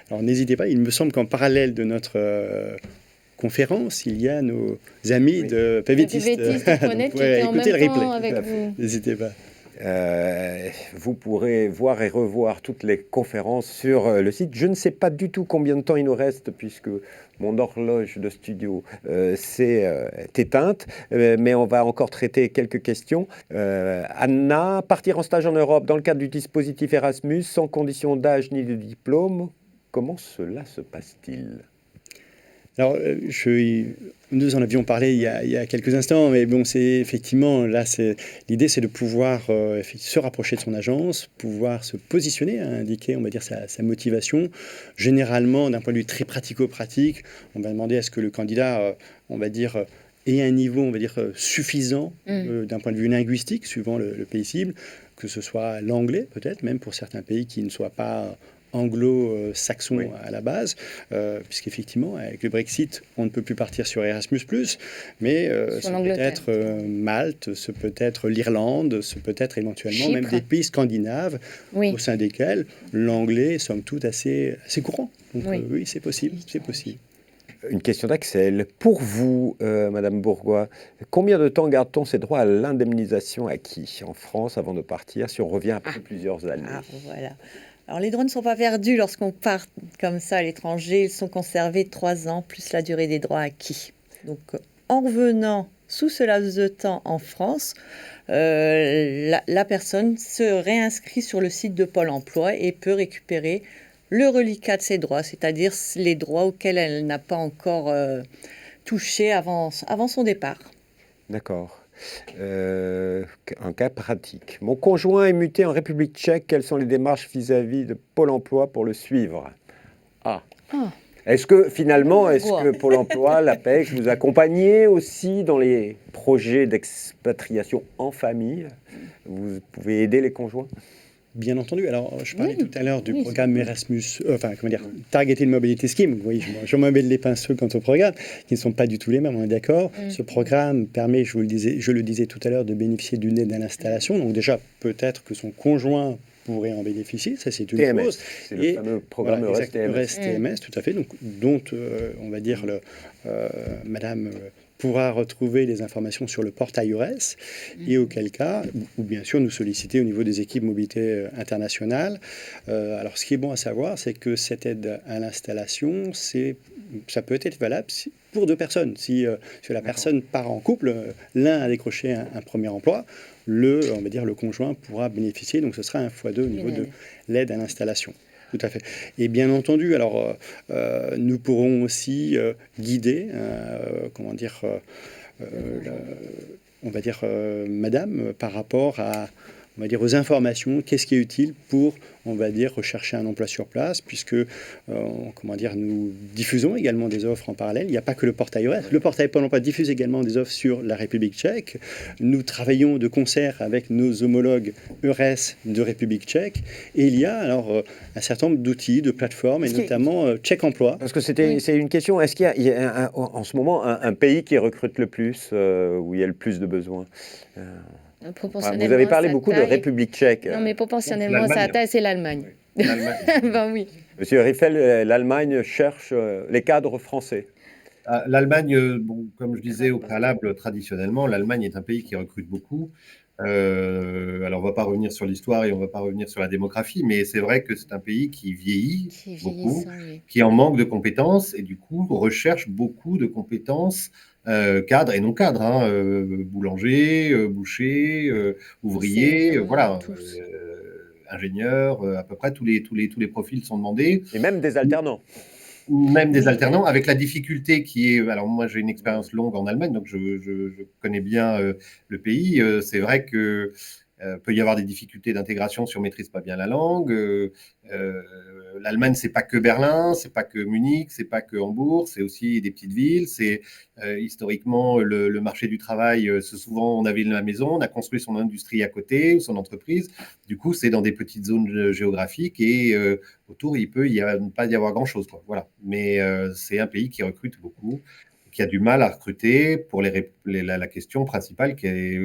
Alors n'hésitez pas, il me semble qu'en parallèle de notre conférence, il y a nos amis de PVTiste. Écoutez le replay. N'hésitez pas. Vous pourrez voir et revoir toutes les conférences sur le site. Je ne sais pas du tout combien de temps il nous reste puisque mon horloge de studio s'est éteinte, mais on va encore traiter quelques questions. Anna, partir en stage en Europe dans le cadre du dispositif Erasmus sans condition d'âge ni de diplôme, comment cela se passe-t-il ? Alors, nous en avions parlé il y a quelques instants, mais bon, c'est effectivement, là, l'idée, c'est de pouvoir se rapprocher de son agence, pouvoir se positionner, indiquer, on va dire, sa motivation. Généralement, d'un point de vue très pratico-pratique, on va demander à ce que le candidat, on va dire, ait un niveau, on va dire, suffisant d'un point de vue linguistique, suivant le pays cible, que ce soit l'anglais, peut-être, même pour certains pays qui ne soient pas anglo-saxon à la base, puisqu'effectivement, avec le Brexit, on ne peut plus partir sur Erasmus+, mais ça peut être Malte, ce peut être l'Irlande, ce peut être éventuellement Chypre. même des pays scandinaves, au sein desquels l'anglais est somme toute assez courant. Donc oui, c'est possible, c'est possible. Une question d'Axel. Pour vous, Madame Bourgois, combien de temps garde-t-on ses droits à l'indemnisation acquis en France avant de partir, si on revient après plusieurs années? Voilà. Alors, les droits ne sont pas perdus lorsqu'on part comme ça à l'étranger. Ils sont conservés 3 ans, plus la durée des droits acquis. Donc, en revenant sous ce laps de temps en France, la personne se réinscrit sur le site de Pôle emploi et peut récupérer le reliquat de ses droits, c'est-à-dire les droits auxquels elle n'a pas encore touché avant son départ. D'accord. Un cas pratique. Mon conjoint est muté en République tchèque. Quelles sont les démarches vis-à-vis de Pôle emploi pour le suivre? Est-ce que finalement, Pôle emploi, l'APEC, vous accompagnez aussi dans les projets d'expatriation en famille? Vous pouvez aider les conjoints? Bien entendu. Alors, je parlais tout à l'heure du programme Erasmus, Targeted Mobility Scheme. Vous voyez, je m'emmêle les pinceaux quant au programme, qui ne sont pas du tout les mêmes, on est d'accord. Ce programme permet, je le disais tout à l'heure, de bénéficier d'une aide à l'installation. Donc déjà, peut-être que son conjoint pourrait en bénéficier, ça c'est une TMS, chose. C'est le fameux programme EURES-TMS, tout à fait, donc, dont, on va dire, Madame pourra retrouver les informations sur le portail EURES, et auquel cas, ou bien sûr nous solliciter au niveau des équipes mobilité internationale. Alors ce qui est bon à savoir, c'est que cette aide à l'installation, ça peut être valable pour 2 personnes. Si la personne part en couple, l'un a décroché un premier emploi, on va dire le conjoint pourra bénéficier, donc ce sera un x2 au niveau de l'aide à l'installation. Tout à fait. Et bien entendu, alors nous pourrons aussi guider, Madame, par rapport à, on va dire, aux informations, qu'est-ce qui est utile pour, on va dire, rechercher un emploi sur place, puisque, nous diffusons également des offres en parallèle. Il n'y a pas que le portail EURES. Le portail Pôle emploi diffuse également des offres sur la République tchèque. Nous travaillons de concert avec nos homologues EURES de République tchèque. Et il y a alors un certain nombre d'outils, de plateformes, et notamment Tchèque Emploi. Parce que c'est une question. Est-ce qu'il y a en ce moment un pays qui recrute le plus, où il y a le plus de besoins? Vous avez parlé beaucoup de République tchèque. Non, mais proportionnellement, sa taille, c'est l'Allemagne. Oui. Monsieur Riffel, l'Allemagne cherche les cadres français. L'Allemagne, comme je disais au préalable, traditionnellement, l'Allemagne est un pays qui recrute beaucoup. Alors, on ne va pas revenir sur l'histoire et on ne va pas revenir sur la démographie, mais c'est vrai que c'est un pays qui vieillit Qui est beaucoup, vieillissant, oui. qui en manque de compétences et du coup recherche beaucoup de compétences cadres et non cadres, hein, boulanger, boucher, ouvrier, Sergent, voilà, tous. ingénieur, à peu près tous les profils sont demandés. Et même des alternants. Même des Oui, alternants, avec la difficulté qui est. Alors, moi, j'ai une expérience longue en Allemagne, donc je connais bien le pays. C'est vrai que peut y avoir des difficultés d'intégration si on maîtrise pas bien la langue. L'Allemagne, c'est pas que Berlin, c'est pas que Munich, c'est pas que Hambourg, c'est aussi des petites villes. C'est historiquement le marché du travail. C'est souvent on avait la maison, on a construit son industrie à côté ou son entreprise. Du coup, c'est dans des petites zones géographiques et autour, il peut pas y avoir grand-chose, quoi. Voilà. Mais c'est un pays qui recrute beaucoup, qui a du mal à recruter pour la question principale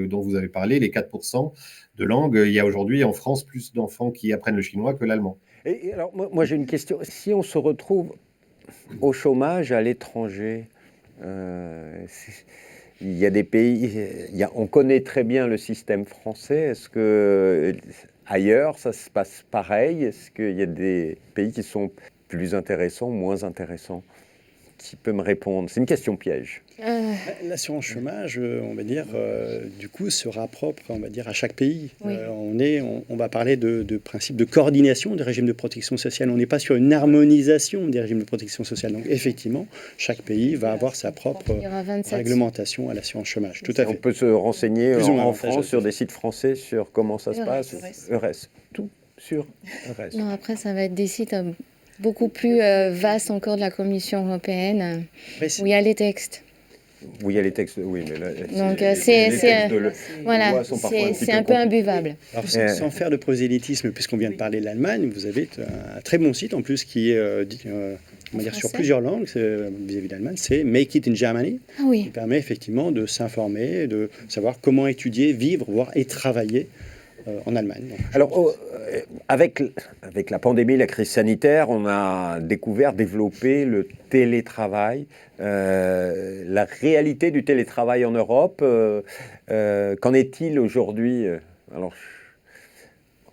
dont vous avez parlé, les 4% de langue. Il y a aujourd'hui en France plus d'enfants qui apprennent le chinois que l'allemand. Et alors, moi j'ai une question. Si on se retrouve au chômage à l'étranger, il y a des pays, on connaît très bien le système français. Est-ce que ailleurs ça se passe pareil? Est-ce qu'il y a des pays qui sont plus intéressants, moins intéressants? Qui peut me répondre? C'est une question piège. L'assurance chômage, on va dire, du coup, sera propre, on va dire, à chaque pays. Oui. On va parler de principe de coordination des régimes de protection sociale. On n'est pas sur une harmonisation des régimes de protection sociale. Donc, effectivement, chaque pays va avoir sa propre Il y aura 27. réglementation à l'assurance chômage. Tout à On fait. peut se renseigner Plus ou moins en avantageeux, France sur tout à des fait. sites français sur comment ça se EURES. passe. EURES. Tout sur EURES. Non, après, ça va être des sites beaucoup plus vastes encore de la Commission européenne, Après, c'est- où il y a les textes. Oui, il y a les textes, oui, mais là, Donc, les c'est- textes de Voilà, loi sont parfois c'est un peu compliqués. imbuvable. Alors, sans faire de prosélytisme, puisqu'on vient de parler de l'Allemagne, vous avez un très bon site en plus qui est on va dire sur Français. plusieurs langues vis-à-vis de l'Allemagne, c'est Make It in Germany, Ah oui, qui permet effectivement de s'informer, de savoir comment étudier, vivre, voir et travailler en Allemagne. Donc, Alors, avec la pandémie, la crise sanitaire, on a développé le télétravail, la réalité du télétravail en Europe. Qu'en est-il aujourd'hui? Alors,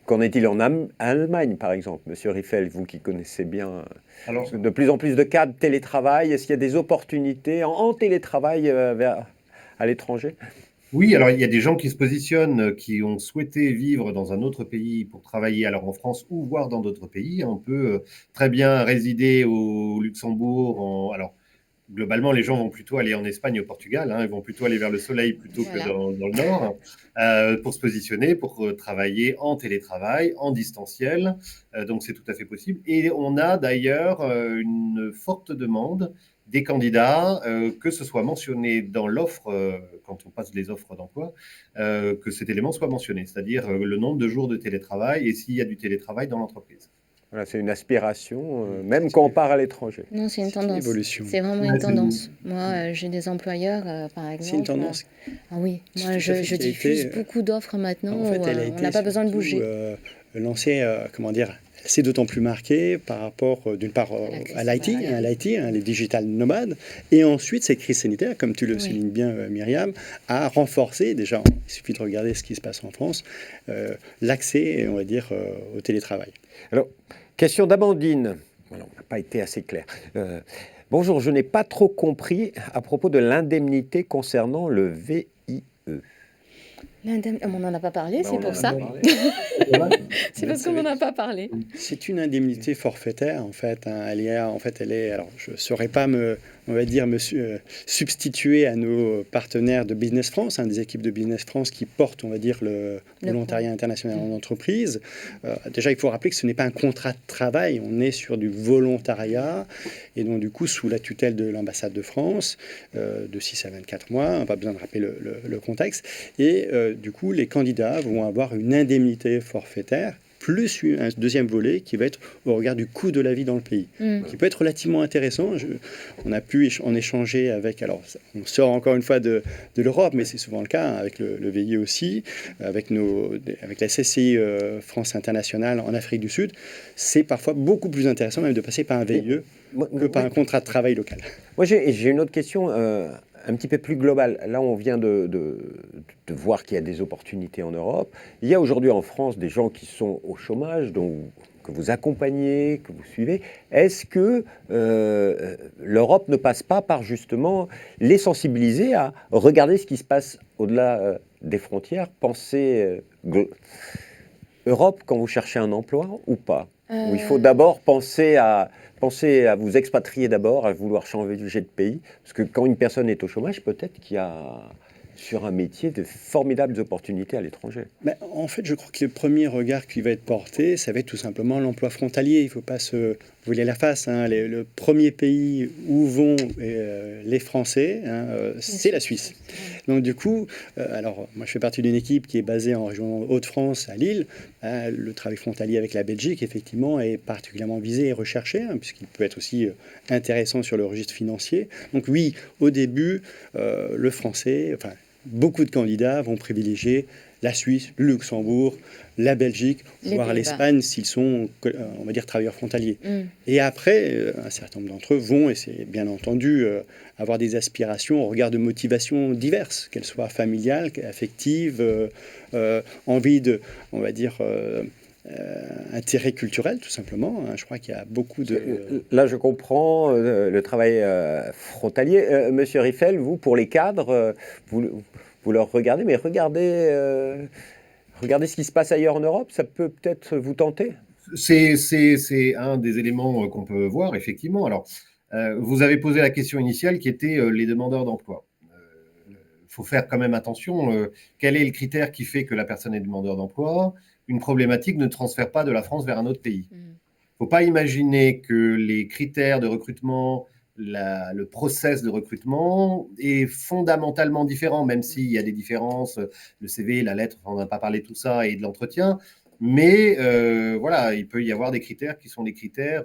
qu'en est-il en Allemagne, par exemple, Monsieur Riffel, vous qui connaissez bien, Alors, parce que de plus en plus de cas de télétravail, est-ce qu'il y a des opportunités en télétravail à l'étranger? oui, alors il y a des gens qui se positionnent, qui ont souhaité vivre dans un autre pays pour travailler, alors en France ou voire dans d'autres pays. On peut très bien résider au Luxembourg. Alors, globalement, les gens vont plutôt aller en Espagne, au Portugal. Hein, ils vont plutôt aller vers le soleil plutôt que Voilà. dans le nord pour se positionner, pour travailler en télétravail, en distanciel. Donc, c'est tout à fait possible. Et on a d'ailleurs une forte demande des candidats, que ce soit mentionné dans l'offre, quand on passe les offres d'emploi, que cet élément soit mentionné, c'est-à-dire le nombre de jours de télétravail et s'il y a du télétravail dans l'entreprise. Voilà, c'est une aspiration, même quand on part à l'étranger. non, c'est une c'est une tendance. évolution. C'est vraiment Ouais, une c'est tendance. Moi, j'ai des employeurs, par exemple. C'est une tendance. Ah oui, C'est moi, tout à fait je qui a diffuse été, beaucoup d'offres maintenant En fait, où elle a on été n'a pas besoin de surtout, bouger. lancée, comment dire, c'est d'autant plus marqué par rapport, d'une part, à l'IT, les digital nomades, et ensuite, cette crise sanitaire, comme tu le Oui. soulignes bien, Myriam, a renforcé, déjà, il suffit de regarder ce qui se passe en France, l'accès, on va dire, au télétravail. Alors, question d'Amandine. Alors, on n'a pas été assez clair. Bonjour, je n'ai pas trop compris à propos de l'indemnité concernant le VIE. On n'en a pas parlé, Ben, c'est on en pour a ça. parlé. C'est parce qu'on n'en a pas parlé. C'est une indemnité forfaitaire, en fait. Hein. Elle est. Alors, je ne saurais pas on va dire, substituer à nos partenaires de Business France, des équipes de Business France qui portent, on va dire, le volontariat international en entreprise. Déjà, il faut rappeler que ce n'est pas un contrat de travail. On est sur du volontariat, et donc, du coup, sous la tutelle de l'ambassade de France, de 6 à 24 mois. Pas besoin de rappeler le contexte. Et du coup, les candidats vont avoir une indemnité forfaitaire, plus un deuxième volet qui va être au regard du coût de la vie dans le pays, qui peut être relativement intéressant. On a pu en échanger avec, alors on sort encore une fois de l'Europe, mais c'est souvent le cas, avec le VIE aussi, avec la CCI France Internationale en Afrique du Sud. C'est parfois beaucoup plus intéressant même de passer par un VIE que par un contrat de travail local. Moi, j'ai une autre question. un petit peu plus global. Là, on vient de voir qu'il y a des opportunités en Europe. Il y a aujourd'hui en France des gens qui sont au chômage, que vous accompagnez, que vous suivez. Est-ce que l'Europe ne passe pas par justement les sensibiliser à regarder ce qui se passe au-delà des frontières, penser Europe quand vous cherchez un emploi ou pas? Ou il faut d'abord penser à vous expatrier d'abord, à vouloir changer de pays. Parce que quand une personne est au chômage, peut-être qu'il y a sur un métier de formidables opportunités à l'étranger. Ben, en fait, je crois que le premier regard qui va être porté, ça va être tout simplement l'emploi frontalier. Il ne faut pas se voiler la face, hein. Le premier pays où vont les Français, hein, c'est la Suisse. Donc du coup, alors moi je fais partie d'une équipe qui est basée en région Hauts-de-France, à Lille. Le travail frontalier avec la Belgique, effectivement, est particulièrement visé et recherché, hein, puisqu'il peut être aussi intéressant sur le registre financier. Donc oui, au début, le français, enfin, beaucoup de candidats vont privilégier la Suisse, le Luxembourg, la Belgique, voire l'Espagne, s'ils sont, on va dire, travailleurs frontaliers. Et après, un certain nombre d'entre eux vont, et c'est bien entendu, avoir des aspirations au regard de motivations diverses, qu'elles soient familiales, affectives, envie de, on va dire, intérêt culturel, tout simplement. Je crois qu'il y a beaucoup de... Là, je comprends le travail frontalier. Monsieur Riffel, vous, pour les cadres, vous leur regardez, mais regardez ce qui se passe ailleurs en Europe, ça peut peut-être vous tenter? C'est un des éléments qu'on peut voir, effectivement. Alors, vous avez posé la question initiale qui était les demandeurs d'emploi. Il faut faire quand même attention. Quel est le critère qui fait que la personne est demandeur d'emploi? Une problématique ne transfère pas de la France vers un autre pays. Il ne faut pas imaginer que les critères de recrutement, le process de recrutement est fondamentalement différent, même s'il y a des différences, le CV, la lettre, on n'a pas parlé de tout ça, et de l'entretien. Mais voilà, il peut y avoir des critères qui sont des critères...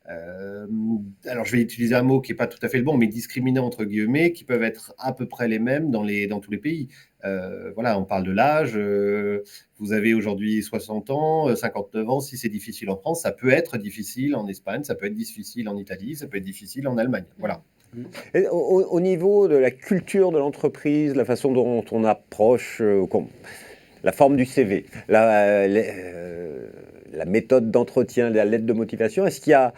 alors, je vais utiliser un mot qui n'est pas tout à fait le bon, mais discriminants entre guillemets, qui peuvent être à peu près les mêmes dans tous les pays. Voilà, on parle de l'âge. Vous avez aujourd'hui 60 ans, 59 ans. Si c'est difficile en France, ça peut être difficile en Espagne, ça peut être difficile en Italie, ça peut être difficile en Allemagne. Voilà. Et au niveau de la culture de l'entreprise, la façon dont on approche, la forme du CV, la méthode d'entretien, la lettre de motivation, est-ce qu'il y a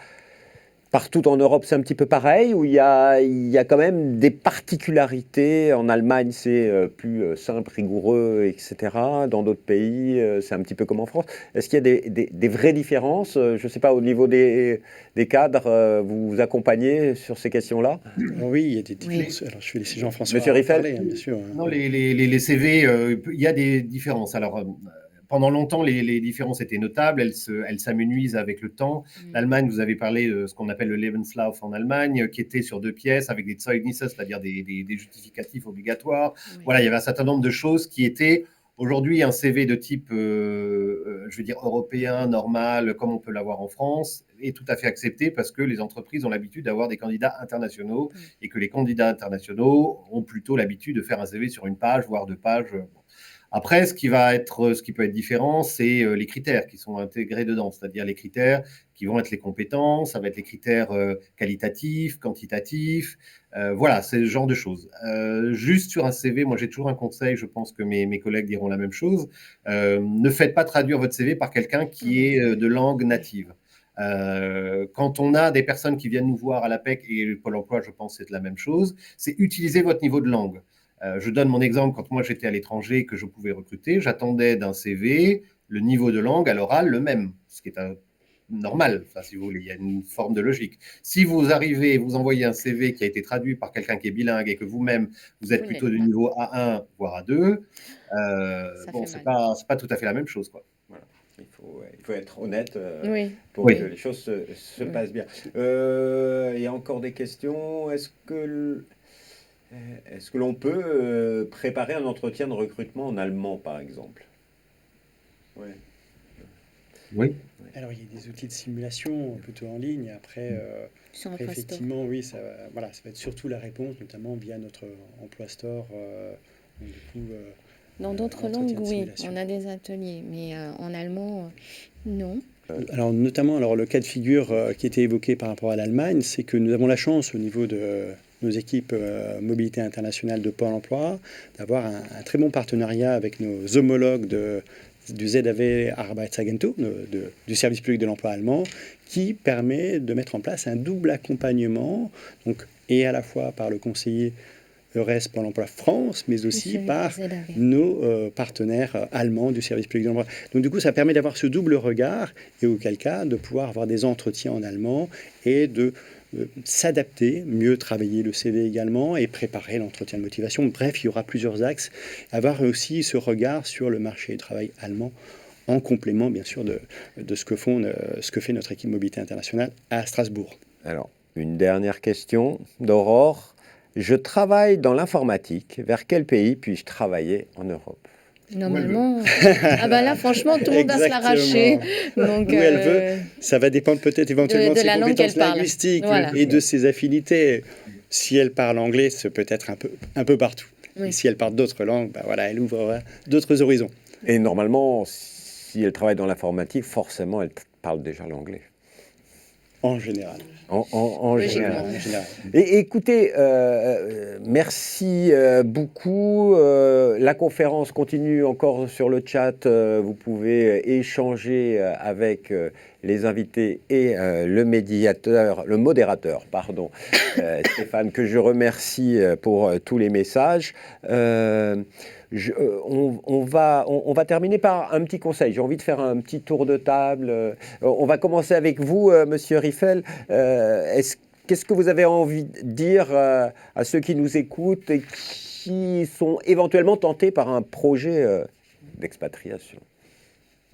partout en Europe, c'est un petit peu pareil, ou il y a quand même des particularités? En Allemagne, c'est plus simple, rigoureux, etc. Dans d'autres pays, c'est un petit peu comme en France. Est-ce qu'il y a des vraies différences? Je ne sais pas, au niveau des cadres, vous vous accompagnez sur ces questions-là? Oui, il y a des différences. Alors, je vais laisser Jean-François Monsieur Riffel parler, hein, bien sûr. Non, les CV, il y a des différences. Alors, pendant longtemps, les différences étaient notables, elles s'amenuisent avec le temps. L'Allemagne, vous avez parlé de ce qu'on appelle le Lebenslauf en Allemagne, qui était sur 2 pièces avec des Zeugnisse, c'est-à-dire des justificatifs obligatoires. Voilà, il y avait un certain nombre de choses qui étaient aujourd'hui un CV de type, je veux dire, européen, normal, comme on peut l'avoir en France, est tout à fait accepté parce que les entreprises ont l'habitude d'avoir des candidats internationaux et que les candidats internationaux ont plutôt l'habitude de faire un CV sur 1 page, voire 2 pages. Après, ce qui peut être différent, c'est les critères qui sont intégrés dedans, c'est-à-dire les critères qui vont être les compétences, ça va être les critères qualitatifs, quantitatifs, voilà, c'est ce genre de choses. Juste sur un CV, moi j'ai toujours un conseil, je pense que mes collègues diront la même chose, ne faites pas traduire votre CV par quelqu'un qui est de langue native. Quand on a des personnes qui viennent nous voir à l'APEC, et Pôle emploi, je pense, c'est la même chose, c'est utiliser votre niveau de langue. Je donne mon exemple, quand moi j'étais à l'étranger et que je pouvais recruter, j'attendais d'un CV le niveau de langue à l'oral le même, ce qui est normal, enfin, si vous voulez, il y a une forme de logique. Si vous arrivez, vous envoyez un CV qui a été traduit par quelqu'un qui est bilingue et que vous-même, vous êtes plutôt du niveau A1, voire A2, bon, c'est pas tout à fait la même chose, quoi. Voilà. Il faut être honnête pour Oui. que les choses se passent bien. Il y a encore des questions. Est-ce que l'on peut préparer un entretien de recrutement en allemand, par exemple? Oui. Alors, il y a des outils de simulation plutôt en ligne. Après, Sur Emploi Store. effectivement, oui, ça va être surtout la réponse, notamment via notre Emploi Store. Donc, du coup, Dans d'autres l'entretien langues, de oui, simulation. on a des ateliers, mais en allemand, non. Alors, notamment, le cas de figure qui était évoqué par rapport à l'Allemagne, c'est que nous avons la chance, au niveau de nos équipes mobilité internationale de Pôle emploi, d'avoir un très bon partenariat avec nos homologues du ZAV Arbeitsagentur, du service public de l'emploi allemand, qui permet de mettre en place un double accompagnement, donc, et à la fois par le conseiller EURES Pôle emploi France, mais aussi par nos partenaires allemands du service public de l'emploi. Donc du coup, ça permet d'avoir ce double regard, et auquel cas, de pouvoir avoir des entretiens en allemand et de s'adapter, mieux travailler le CV également et préparer l'entretien de motivation. Bref, il y aura plusieurs axes. Avoir aussi ce regard sur le marché du travail allemand en complément, bien sûr, de ce que fait notre équipe mobilité internationale à Strasbourg. Alors, une dernière question d'Aurore. Je travaille dans l'informatique. Vers quel pays puis-je travailler en Europe? Normalement, ah ben là, franchement, tout le monde va se l'arracher. Donc, où elle veut, ça va dépendre peut-être éventuellement de ses compétences linguistiques et de ses affinités. Si elle parle anglais, c'est peut-être un peu partout. Oui. Et si elle parle d'autres langues, ben voilà, elle ouvre d'autres horizons. Et normalement, si elle travaille dans l'informatique, forcément, elle parle déjà l'anglais. En général. En général. Et écoutez, merci beaucoup. La conférence continue encore sur le chat. Vous pouvez échanger avec les invités et le modérateur, Stéphane, que je remercie pour tous les messages. On va terminer par un petit conseil. J'ai envie de faire un petit tour de table. On va commencer avec vous, Monsieur Riffel. Qu'est-ce que vous avez envie de dire à ceux qui nous écoutent et qui sont éventuellement tentés par un projet d'expatriation?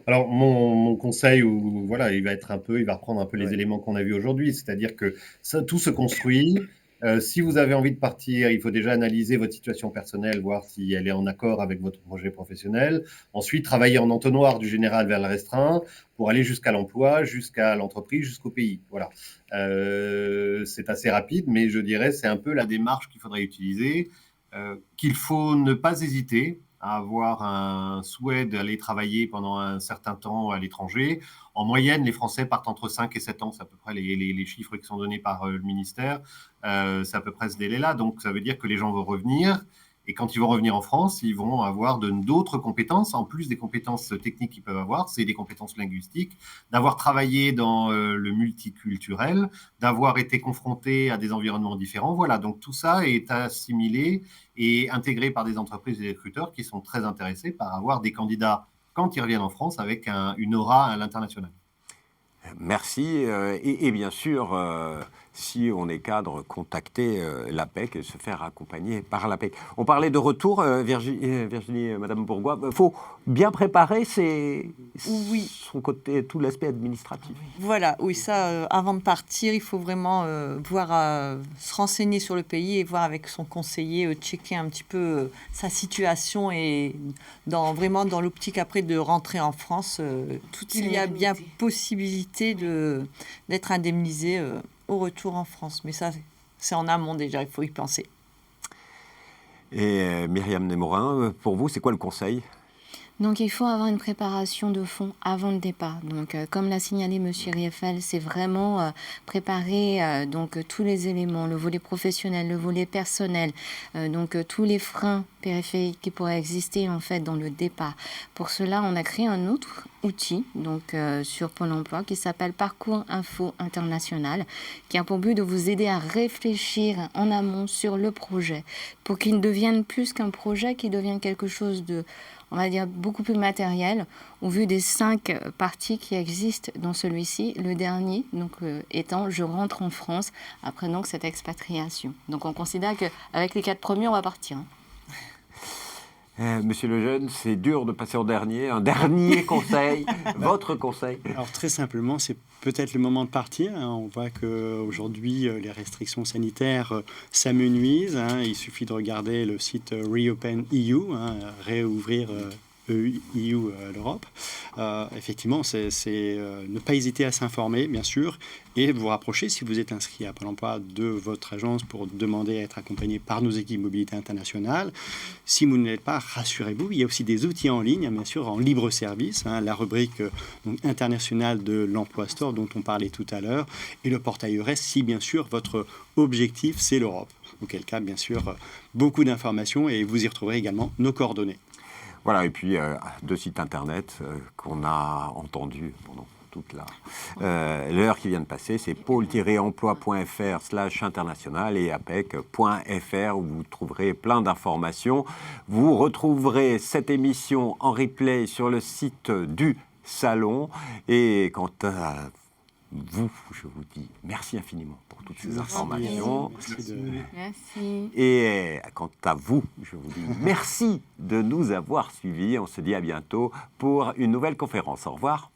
Alors, mon conseil, il va reprendre un peu les éléments qu'on a vus aujourd'hui, c'est-à-dire que tout se construit. Si vous avez envie de partir, il faut déjà analyser votre situation personnelle, voir si elle est en accord avec votre projet professionnel. Ensuite, travailler en entonnoir du général vers le restreint pour aller jusqu'à l'emploi, jusqu'à l'entreprise, jusqu'au pays. Voilà. C'est assez rapide, mais je dirais c'est un peu la démarche qu'il faudrait utiliser, qu'il faut ne pas hésiter à avoir un souhait d'aller travailler pendant un certain temps à l'étranger. En moyenne, les Français partent entre 5 et 7 ans. C'est à peu près les chiffres qui sont donnés par le ministère. C'est à peu près ce délai-là. Donc, ça veut dire que les gens vont revenir. Et quand ils vont revenir en France, ils vont avoir d'autres compétences, en plus des compétences techniques qu'ils peuvent avoir, c'est des compétences linguistiques, d'avoir travaillé dans le multiculturel, d'avoir été confronté à des environnements différents. Voilà, donc tout ça est assimilé et intégré par des entreprises et des recruteurs qui sont très intéressés par avoir des candidats quand ils reviennent en France avec une aura à l'international. Merci. Et bien sûr, si on est cadre, contacter l'APEC et se faire accompagner par l'APEC. On parlait de retour, Virginie, Madame Bourgois. Il faut bien préparer son côté, tout l'aspect administratif. Voilà, oui, ça, avant de partir, il faut vraiment se renseigner sur le pays et voir avec son conseiller, checker un petit peu sa situation et vraiment dans l'optique après de rentrer en France, il y a bien possibilité d'être indemnisé au retour en France. Mais ça, c'est en amont déjà, il faut y penser. Et Myriam Némorin, pour vous, c'est quoi le conseil ? Donc, il faut avoir une préparation de fond avant le départ. Donc, comme l'a signalé M. Rieffel, c'est vraiment préparer tous les éléments, le volet professionnel, le volet personnel, tous les freins périphériques qui pourraient exister en fait dans le départ. Pour cela, on a créé un autre outil sur Pôle emploi qui s'appelle Parcours Info International, qui a pour but de vous aider à réfléchir en amont sur le projet pour qu'il ne devienne plus qu'un projet, qu'il devienne quelque chose de, on va dire, beaucoup plus matériel, au vu des 5 parties qui existent dans celui-ci. Le dernier, étant « Je rentre en France » après cette expatriation. Donc on considère qu'avec les 4 premiers, on va partir. Monsieur Lejeune, c'est dur de passer en dernier. Un dernier conseil, votre conseil? Alors très simplement, c'est peut-être le moment de partir. On voit qu'aujourd'hui, les restrictions sanitaires s'amenuisent. Il suffit de regarder le site Reopen EU, réouvrir EU l'Europe. Effectivement, c'est ne pas hésiter à s'informer, bien sûr, et vous rapprocher, si vous êtes inscrit à Pôle emploi, de votre agence pour demander à être accompagné par nos équipes mobilité internationale. Si vous ne l'êtes pas, rassurez-vous, il y a aussi des outils en ligne, bien sûr, en libre service, la rubrique internationale de l'Emploi Store dont on parlait tout à l'heure, et le portail EURES, si bien sûr votre objectif c'est l'Europe. auquel cas, bien sûr, beaucoup d'informations et vous y retrouverez également nos coordonnées. Voilà, et puis 2 sites internet qu'on a entendus pendant toute l'heure qui vient de passer, c'est pôle-emploi.fr/international et apec.fr où vous trouverez plein d'informations. Vous retrouverez cette émission en replay sur le site du Salon. Et quant à vous, je vous dis merci infiniment pour toutes ces informations. Merci. Et quant à vous, je vous dis merci de nous avoir suivis. On se dit à bientôt pour une nouvelle conférence. Au revoir.